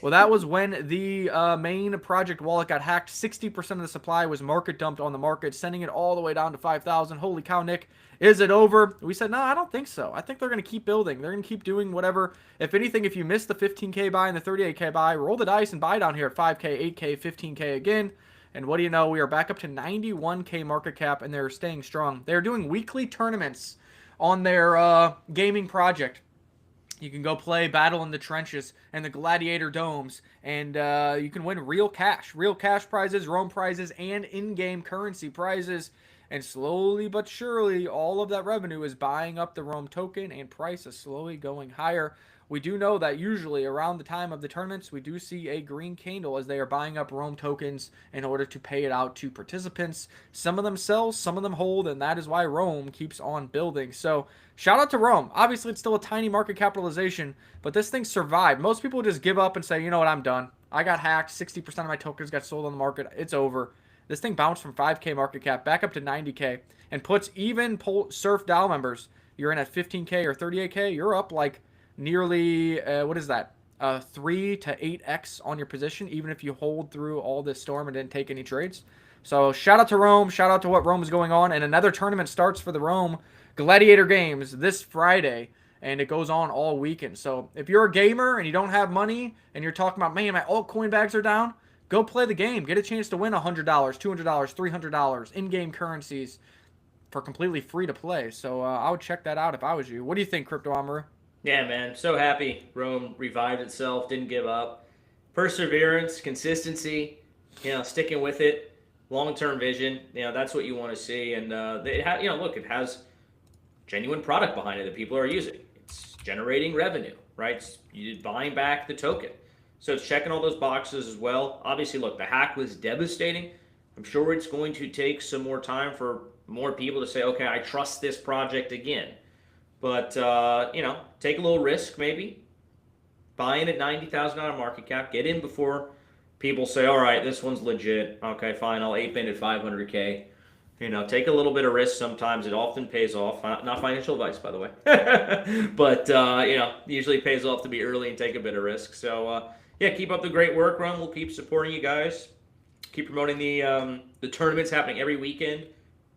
Well, that was when the main project wallet got hacked. 60% of the supply was market dumped on the market, sending it all the way down to 5,000. Holy cow, Nick. Is it over? We said, no, I don't think so. I think they're going to keep building. They're going to keep doing whatever. If anything, if you missed the 15K buy and the 38K buy, roll the dice and buy down here at 5K, 8K, 15K again. And what do you know? We are back up to 91K market cap, and they're staying strong. They're doing weekly tournaments on their gaming project. You can go play Battle in the Trenches and the Gladiator Domes, and you can win real cash prizes, Rome prizes, and in-game currency prizes. And slowly but surely, all of that revenue is buying up the Rome token, and price is slowly going higher. We do know that usually around the time of the tournaments, we do see a green candle as they are buying up Rome tokens in order to pay it out to participants. Some of them sell, some of them hold, and that is why Rome keeps on building. So shout out to Rome. Obviously, it's still a tiny market capitalization, but this thing survived. Most people just give up and say, you know what, I'm done. I got hacked. 60% of my tokens got sold on the market. It's over. This thing bounced from 5K market cap back up to 90K and puts even Surf DAO members, you're in at 15K or 38K, you're up like nearly, what is that, 3 to 8x on your position, even if you hold through all this storm and didn't take any trades. So shout out to Rome. Shout out to what Rome is going on. And another tournament starts for the Rome Gladiator Games this Friday, and it goes on all weekend. So if you're a gamer and you don't have money and you're talking about, man, my altcoin bags are down, go play the game. Get a chance to win $100, $200, $300 in-game currencies for completely free to play. So I would check that out if I was you. What do you think, Crypto Amaru? Yeah, man. So happy Rome revived itself, didn't give up. Perseverance, consistency, sticking with it, long-term vision. That's what you want to see. And look, it has genuine product behind it that people are using. It's generating revenue, right? You're buying back the token. So it's checking all those boxes as well. Obviously, look, the hack was devastating. I'm sure it's going to take some more time for more people to say, okay, I trust this project again. But, take a little risk maybe. Buy in at $90,000 market cap. Get in before people say, all right, this one's legit. Okay, fine, I'll ape in at 500K. Take a little bit of risk sometimes. It often pays off. Not financial advice, by the way. But, usually pays off to be early and take a bit of risk. So, keep up the great work, Ron. We'll keep supporting you guys. Keep promoting the tournaments happening every weekend.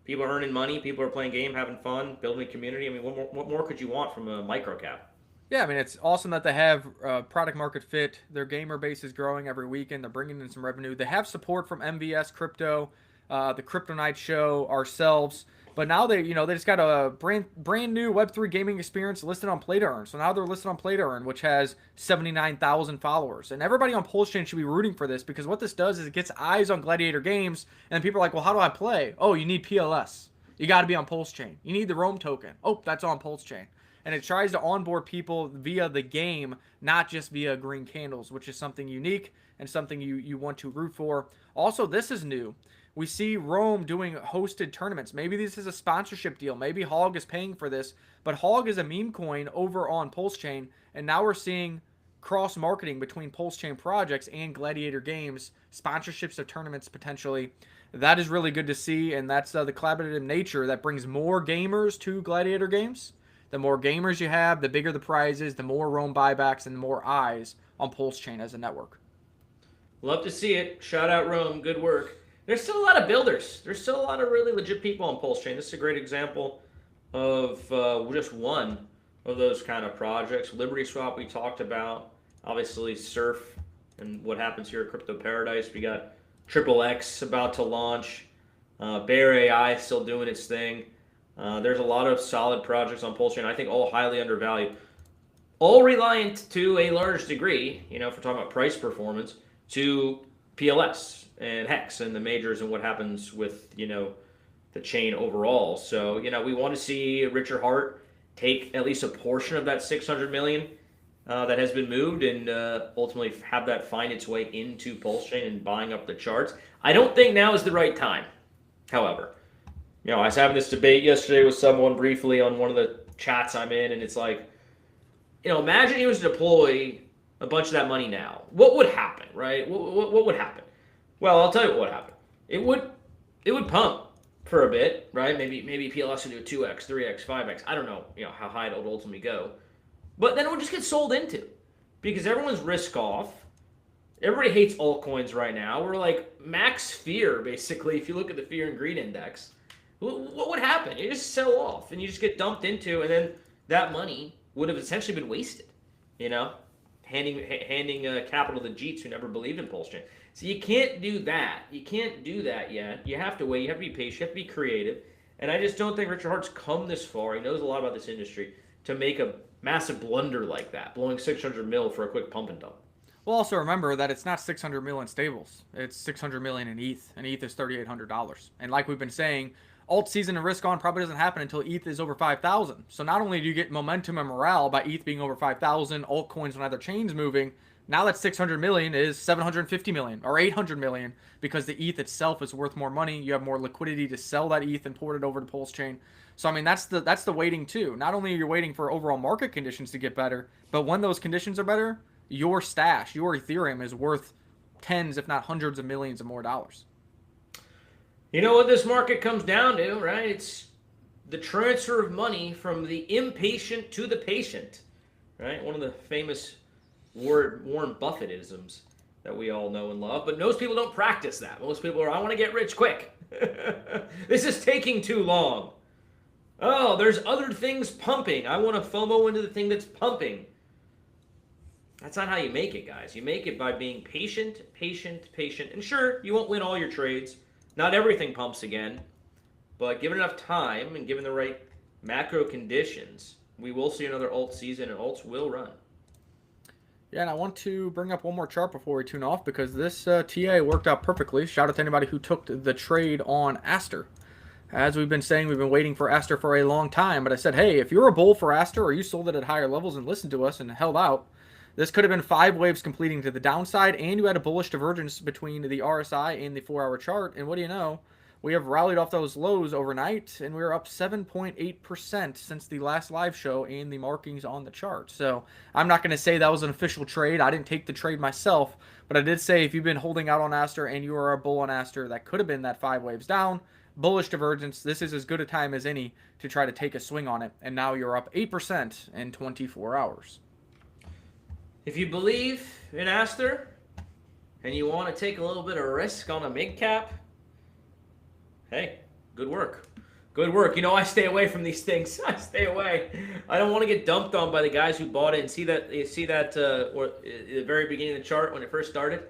People are earning money. People are playing game, having fun, building a community. I mean, what more could you want from a micro cap? Yeah, I mean, it's awesome that they have product market fit. Their gamer base is growing every weekend. They're bringing in some revenue. They have support from MVS Crypto, the Crypto Night Show, ourselves. But now they just got a brand new Web3 gaming experience listed on Play to Earn. So now they're listed on Play to Earn, which has 79,000 followers. And everybody on Pulsechain should be rooting for this, because what this does is it gets eyes on Gladiator Games, and people are like, well, how do I play? Oh, you need PLS. You got to be on Pulsechain. You need the Rome token. Oh, that's on Pulsechain. And it tries to onboard people via the game, not just via green candles, which is something unique and something you want to root for. Also, this is new. We see Rome doing hosted tournaments. Maybe this is a sponsorship deal. Maybe Hog is paying for this. But Hog is a meme coin over on Pulsechain. And now we're seeing cross-marketing between Pulsechain projects and Gladiator Games. Sponsorships of tournaments potentially. That is really good to see. And that's the collaborative nature that brings more gamers to Gladiator Games. The more gamers you have, the bigger the prizes, the more Rome buybacks, and the more eyes on Pulsechain as a network. Love to see it. Shout out Rome. Good work. There's still a lot of builders. There's still a lot of really legit people on Pulsechain. This is a great example of just one of those kind of projects. Liberty Swap we talked about. Obviously Surf and what happens here at Crypto Paradise. We got Triple X about to launch. Bear AI still doing its thing. There's a lot of solid projects on Pulsechain. I think all highly undervalued, all reliant to a large degree, if we're talking about price performance, to PLS and Hex and the majors and what happens with, the chain overall. So, we want to see Richard Hart take at least a portion of that 600 million that has been moved and ultimately have that find its way into Pulsechain and buying up the charts. I don't think now is the right time, however. I was having this debate yesterday with someone briefly on one of the chats I'm in, and it's like, imagine he was to deploy a bunch of that money now. What would happen, right? What would happen? Well, I'll tell you what would happen. It would pump for a bit, right? Maybe PLS would do a 2x, 3x, 5x. I don't know, how high it would ultimately go. But then it would just get sold into because everyone's risk off. Everybody hates altcoins right now. We're like max fear, basically, if you look at the fear and greed index. What would happen? You just sell off and you just get dumped into, and then that money would have essentially been wasted, handing capital to Jeets who never believed in Pulsechain. So you can't do that. You can't do that yet. You have to wait. You have to be patient. You have to be creative. And I just don't think Richard Hart's come this far. He knows a lot about this industry to make a massive blunder like that, blowing 600 mil for a quick pump and dump. Well, also remember that it's not 600 mil in stables. It's 600 million in ETH, and ETH is $3,800. And like we've been saying, alt season and risk on probably doesn't happen until ETH is over 5,000. So not only do you get momentum and morale by ETH being over 5,000, altcoins on other chains moving, now that 600 million is 750 million or 800 million because the ETH itself is worth more money. You have more liquidity to sell that ETH and port it over to Pulsechain. So I mean that's the waiting too. Not only are you waiting for overall market conditions to get better, but when those conditions are better, your stash, your Ethereum is worth tens, if not hundreds of millions of more dollars. You know what this market comes down to, right? It's the transfer of money from the impatient to the patient, right? One of the famous Warren Buffett-isms that we all know and love, but most people don't practice that. Most people are, I want to get rich quick. This is taking too long. Oh, there's other things pumping. I want to FOMO into the thing that's pumping. That's not how you make it, guys. You make it by being patient, patient, patient. And sure, you won't win all your trades. Not everything pumps again. But given enough time and given the right macro conditions, we will see another alt season and alts will run. Yeah, and I want to bring up one more chart before we tune off because this TA worked out perfectly. Shout out to anybody who took the trade on Aster. As we've been saying, we've been waiting for Aster for a long time. But I said, hey, if you're a bull for Aster or you sold it at higher levels and listened to us and held out, this could have been 5 waves completing to the downside, and you had a bullish divergence between the RSI and the 4-hour chart. And what do you know? We have rallied off those lows overnight, and we're up 7.8% since the last live show and the markings on the chart. So I'm not going to say that was an official trade. I didn't take the trade myself, but I did say if you've been holding out on Aster and you are a bull on Aster, that could have been that 5 waves down. Bullish divergence. This is as good a time as any to try to take a swing on it. And now you're up 8% in 24 hours. If you believe in Aster and you want to take a little bit of risk on a mid cap, hey, good work. Good work. I stay away from these things. I stay away. I don't want to get dumped on by the guys who bought it and see that or at the very beginning of the chart when it first started.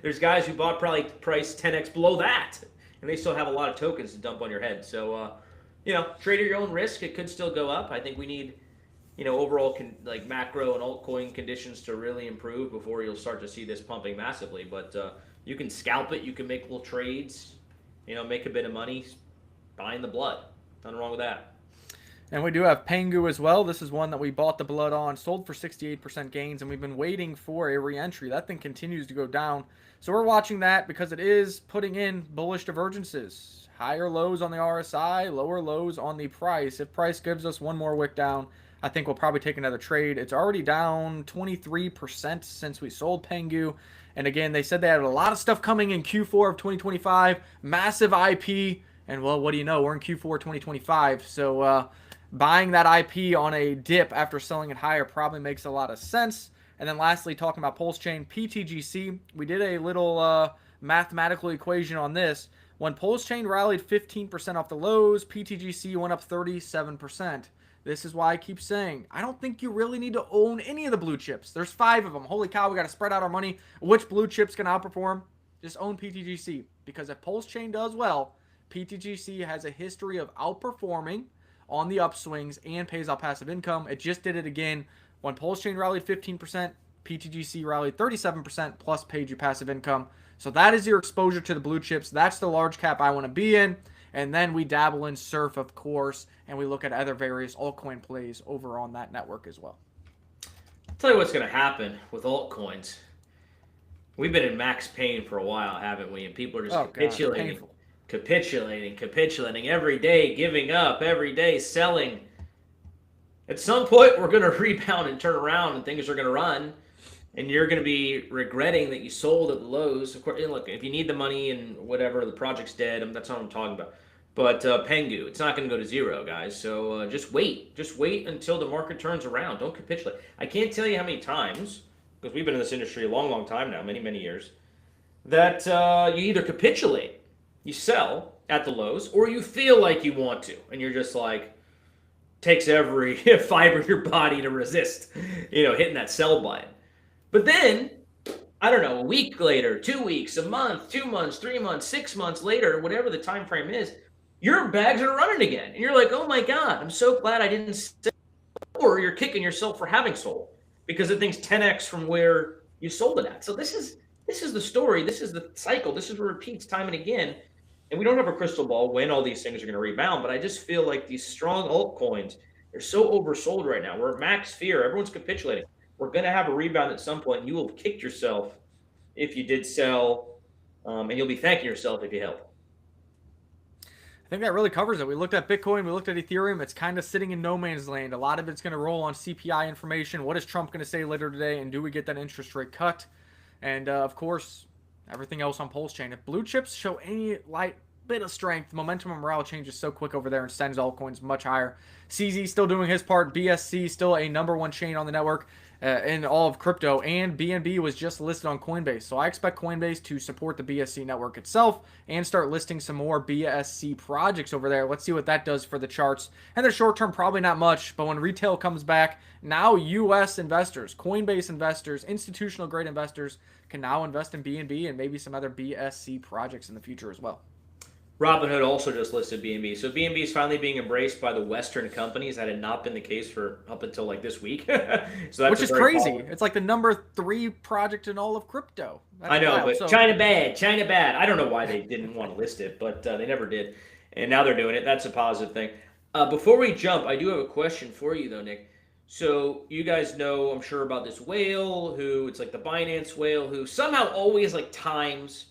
There's guys who bought probably price 10x below that, and they still have a lot of tokens to dump on your head. So, trade at your own risk. It could still go up. I think we need overall macro and altcoin conditions to really improve before you'll start to see this pumping massively. But you can scalp it. You can make little trades, make a bit of money buying the blood. Nothing wrong with that. And we do have Pengu as well. This is one that we bought the blood on, sold for 68% gains, and we've been waiting for a re-entry. That thing continues to go down. So we're watching that because it is putting in bullish divergences. Higher lows on the RSI, lower lows on the price. If price gives us one more wick down, I think we'll probably take another trade. It's already down 23% since we sold Pengu. And again, they said they had a lot of stuff coming in Q4 of 2025. Massive IP. And well, what do you know? We're in Q4 2025. So buying that IP on a dip after selling it higher probably makes a lot of sense. And then lastly, talking about Pulsechain, PTGC. We did a little mathematical equation on this. When Pulsechain rallied 15% off the lows, PTGC went up 37%. This is why I keep saying, I don't think you really need to own any of the blue chips. There's 5 of them. Holy cow, we got to spread out our money. Which blue chip's going to outperform? Just own PTGC. Because if Pulsechain does well, PTGC has a history of outperforming on the upswings and pays out passive income. It just did it again when Pulsechain rallied 15%, PTGC rallied 37% plus paid you passive income. So that is your exposure to the blue chips. That's the large cap I want to be in. And then we dabble in Surf, of course, and we look at other various altcoin plays over on that network as well. I'll tell you what's going to happen with altcoins. We've been in max pain for a while, haven't we? And people are just capitulating every day, giving up every day, selling. At some point, we're going to rebound and turn around, and things are going to run, and you're going to be regretting that you sold at the lows. Of course, look, if you need the money and whatever, the project's dead. That's not what I'm talking about. But Pengu, it's not going to go to zero, guys. So just wait. Just wait until the market turns around. Don't capitulate. I can't tell you how many times, because we've been in this industry a long, long time now, many, many years, that you either capitulate, you sell at the lows, or you feel like you want to, and you're just like, takes every fiber of your body to resist, hitting that sell button. But then, I don't know, a week later, 2 weeks, a month, 2 months, 3 months, 6 months later, whatever the time frame is, your bags are running again. And you're like, oh my God, I'm so glad I didn't sell. Or you're kicking yourself for having sold because the thing's 10x from where you sold it at. So this is the story. This is the cycle. This is what repeats time and again. And we don't have a crystal ball when all these things are going to rebound. But I just feel like these strong altcoins, they're so oversold right now. We're at max fear. Everyone's capitulating. We're going to have a rebound at some point. And you will have kicked yourself if you did sell. And you'll be thanking yourself if you held. I think that really covers it. We looked at Bitcoin. We looked at Ethereum. It's kind of sitting in no man's land. A lot of it's going to roll on CPI information. What is Trump going to say later today? And do we get that interest rate cut? And, of course, everything else on Pulsechain. If blue chips show any light bit of strength, momentum and morale changes so quick over there and sends altcoins much higher. CZ still doing his part. BSC still a #1 chain on the network in all of crypto. And BNB was just listed on Coinbase. So I expect Coinbase to support the BSC network itself and start listing some more BSC projects over there. Let's see what that does for the charts. And the short term, probably not much. But when retail comes back, now U.S. investors, Coinbase investors, institutional grade investors can now invest in BNB and maybe some other BSC projects in the future as well. Robinhood also just listed BNB. So BNB is finally being embraced by the Western companies. That had not been the case for up until like this week. So that's which is crazy. It's like the #3 project in all of crypto. That's wild. But so, China bad. I don't know why they didn't want to list it, but they never did. And now they're doing it. That's a positive thing. Before we jump, I do have a question for you though, Nick. So you guys know, I'm sure, about this whale who, it's like the Binance whale, who somehow always like times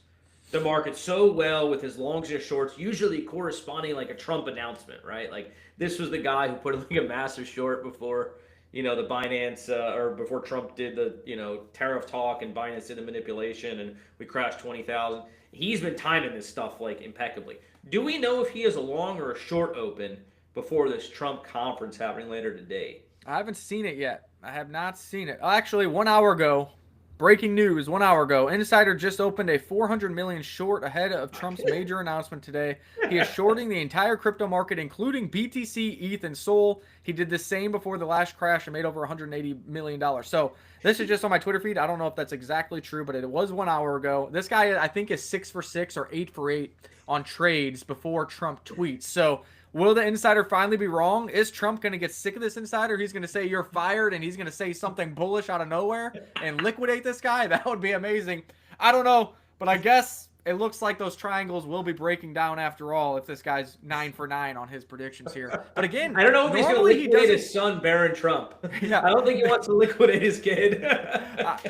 the market so well with his longs and his shorts, usually corresponding like a Trump announcement, right? Like this was the guy who put like a massive short before, the Binance or before Trump did the, tariff talk and Binance did the manipulation and we crashed 20,000. He's been timing this stuff like impeccably. Do we know if he has a long or a short open before this Trump conference happening later today? I haven't seen it yet. I have not seen it. Actually, 1 hour ago, breaking news, 1 hour ago, Insider just opened a 400 million short ahead of Trump's major announcement today. He is shorting the entire crypto market, including BTC, ETH, and Sol. He did the same before the last crash and made over $180 million. So this is just on my Twitter feed. I don't know if that's exactly true, but it was 1 hour ago. This guy, I think, is 6 for 6 or 8 for 8 on trades before Trump tweets. So will the insider finally be wrong? Is Trump going to get sick of this insider? He's going to say you're fired, and he's going to say something bullish out of nowhere and liquidate this guy? That would be amazing. I don't know, but I guess it looks like those triangles will be breaking down after all if this guy's 9 for 9 on his predictions here. But again, I don't know if he's going to liquidate his son, Barron Trump. Yeah. I don't think he wants to liquidate his kid.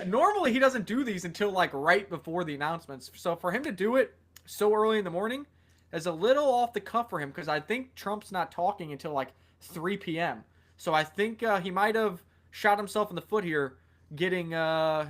Normally, he doesn't do these until like right before the announcements. So for him to do it so early in the morning is a little off the cuff for him because I think Trump's not talking until like 3 p.m. So I think he might have shot himself in the foot here getting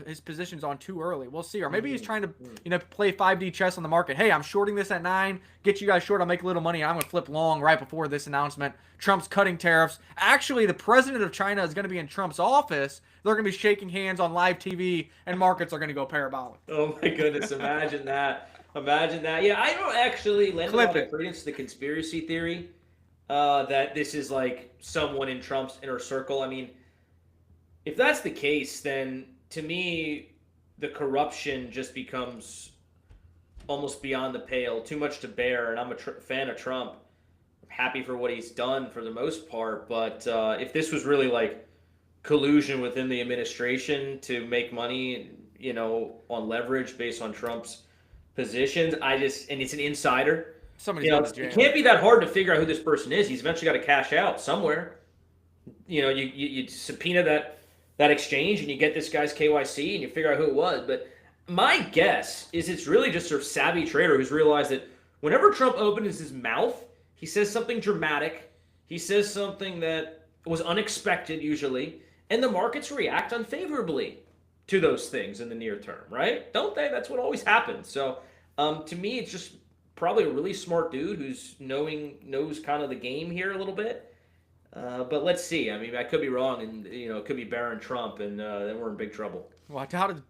his positions on too early. We'll see. Or maybe he's trying to play 5D chess on the market. Hey, I'm shorting this at 9. Get you guys short. I'll make a little money. I'm going to flip long right before this announcement. Trump's cutting tariffs. Actually, the president of China is going to be in Trump's office. They're going to be shaking hands on live TV, and markets are going to go parabolic. Oh, my goodness. Imagine that. Imagine that. Yeah, I don't actually lend a lot of credence to the conspiracy theory that this is like someone in Trump's inner circle. I mean, if that's the case, then to me, the corruption just becomes almost beyond the pale, too much to bear. And I'm a fan of Trump. I'm happy for what he's done for the most part. But if this was really like collusion within the administration to make money, on leverage based on Trump's positions, and it's an insider. Somebody's going to jail. It can't be that hard to figure out who this person is. He's eventually got to cash out somewhere. You subpoena that exchange and you get this guy's KYC and you figure out who it was. But my guess is it's really just a savvy trader who's realized that whenever Trump opens his mouth, he says something dramatic. He says something that was unexpected usually, and the markets react unfavorably to those things in the near term, right? Don't they? That's what always happens. So to me, it's just probably a really smart dude who's knows kind of the game here a little bit. But let's see. I mean, I could be wrong, and it could be Barron Trump, and then we're in big trouble. Well, I doubt it's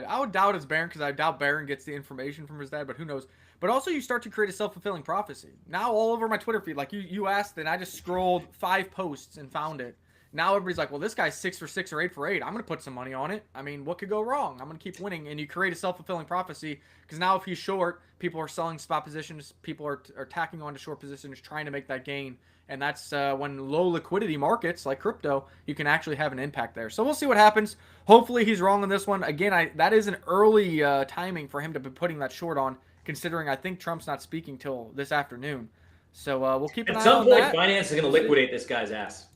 I would doubt it's Barron because I doubt Barron gets the information from his dad, but who knows? But also, you start to create a self-fulfilling prophecy. Now, all over my Twitter feed, like you asked, and I just scrolled 5 posts and found it. Now everybody's like, well, this guy's 6 for 6 or 8 for 8. I'm going to put some money on it. I mean, what could go wrong? I'm going to keep winning. And you create a self-fulfilling prophecy because now if he's short, people are selling spot positions. People are tacking onto short positions, trying to make that gain. And that's when low liquidity markets like crypto, you can actually have an impact there. So we'll see what happens. Hopefully he's wrong on this one. Again, that is an early timing for him to be putting that short on, considering I think Trump's not speaking till this afternoon. So we'll keep an eye on that. At some point, finance is going to liquidate this guy's ass.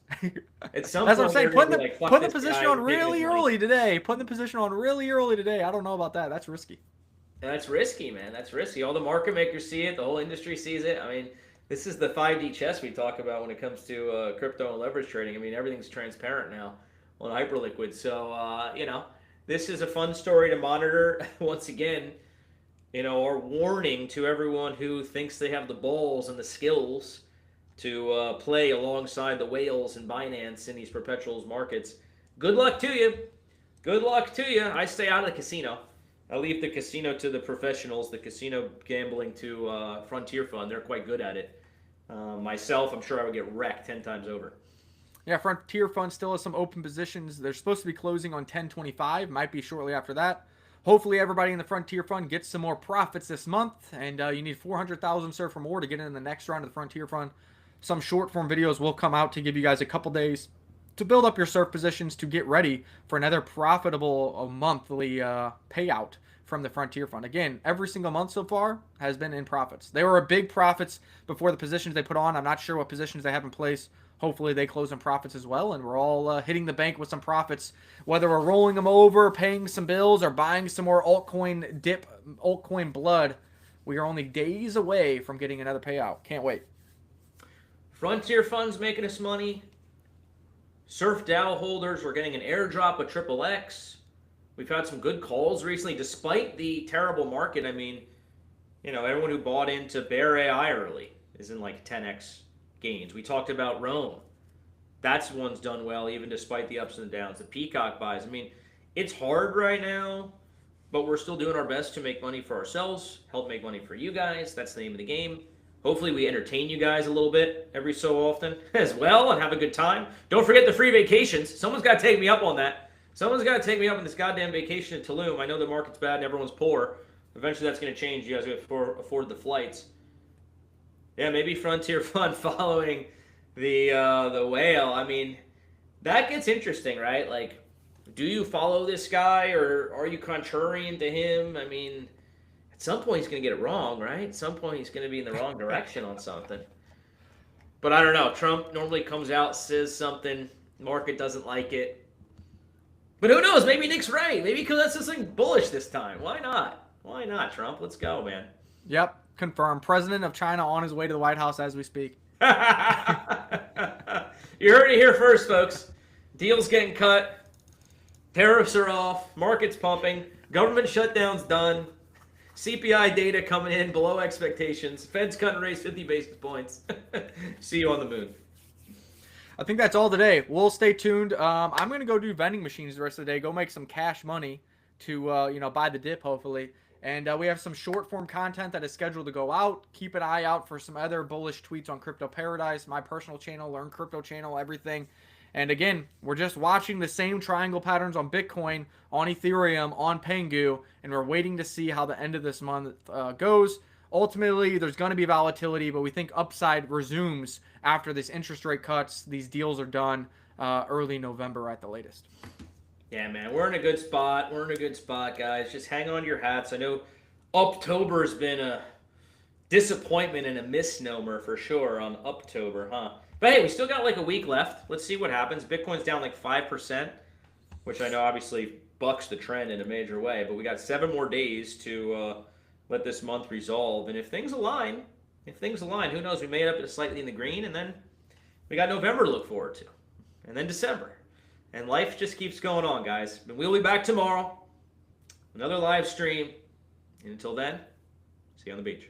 At some That's point, what I'm saying. Putting the position on really early today. Putting the position on really early today. I don't know about that. That's risky. That's risky, man. That's risky. All the market makers see it. The whole industry sees it. I mean, this is the 5D chess we talk about when it comes to crypto and leverage trading. I mean, everything's transparent now on Hyperliquid. So, this is a fun story to monitor. Once again, our warning to everyone who thinks they have the balls and the skills to play alongside the whales and Binance in these perpetuals markets. Good luck to you. Good luck to you. I stay out of the casino. I leave the casino to the professionals, the casino gambling to Frontier Fund. They're quite good at it. Myself, I'm sure I would get wrecked 10 times over. Yeah, Frontier Fund still has some open positions. They're supposed to be closing on 10/25. Might be shortly after that. Hopefully everybody in the Frontier Fund gets some more profits this month. And you need 400,000 serve or more to get in the next round of the Frontier Fund. Some short form videos will come out to give you guys a couple days to build up your surf positions to get ready for another profitable monthly payout from the Frontier Fund. Again, every single month so far has been in profits. They were big profits before the positions they put on. I'm not sure what positions they have in place. Hopefully they close in profits as well, and we're all hitting the bank with some profits, whether we're rolling them over, paying some bills, or buying some more altcoin blood. We are only days away from getting another payout. Can't wait. Frontier Fund's making us money. Surf DAO holders, we're getting an airdrop of XXX. We've had some good calls recently, despite the terrible market. I mean, everyone who bought into Bear AI early is in like 10x gains. We talked about Rome. That's one's done well, even despite the ups and downs. The Peacock buys. I mean, it's hard right now, but we're still doing our best to make money for ourselves, help make money for you guys. That's the name of the game. Hopefully we entertain you guys a little bit every so often as well and have a good time. Don't forget the free vacations. Someone's got to take me up on that. Someone's got to take me up on this goddamn vacation to Tulum. I know the market's bad and everyone's poor. Eventually that's going to change. You guys are going to afford the flights. Yeah, maybe Frontier Fund following the whale. I mean, that gets interesting, right? Like, do you follow this guy or are you contrarian to him? I mean, at some point he's going to get it wrong, right? At some point he's going to be in the wrong direction on something. But I don't know. Trump normally comes out, says something, market doesn't like it. But who knows? Maybe Nick's right. Maybe because that's something bullish this time. Why not? Why not, Trump? Let's go, man. Yep, confirmed. President of China on his way to the White House as we speak. You heard it here first, folks. Deals getting cut. Tariffs are off. Market's pumping. Government shutdown's done. CPI data coming in below expectations. Fed's cutting rates 50 basis points. See you on the moon. I think that's all today. We'll stay tuned. I'm going to go do vending machines the rest of the day. Go make some cash money to, buy the dip, hopefully. And we have some short form content that is scheduled to go out. Keep an eye out for some other bullish tweets on Crypto Paradise, my personal channel, Learn Crypto channel, everything. And again, we're just watching the same triangle patterns on Bitcoin, on Ethereum, on Pengu, and we're waiting to see how the end of this month goes. Ultimately, there's going to be volatility, but we think upside resumes after this interest rate cuts. These deals are done early November at the latest. Yeah, man, we're in a good spot. We're in a good spot, guys. Just hang on to your hats. I know October has been a disappointment and a misnomer for sure on October, huh? But hey, we still got like a week left. Let's see what happens. Bitcoin's down like 5%, which I know obviously bucks the trend in a major way. But we got 7 more days to let this month resolve. And if things align, who knows? We made up slightly in the green, and then we got November to look forward to, and then December. And life just keeps going on, guys. And we'll be back tomorrow. Another live stream. And until then, see you on the beach.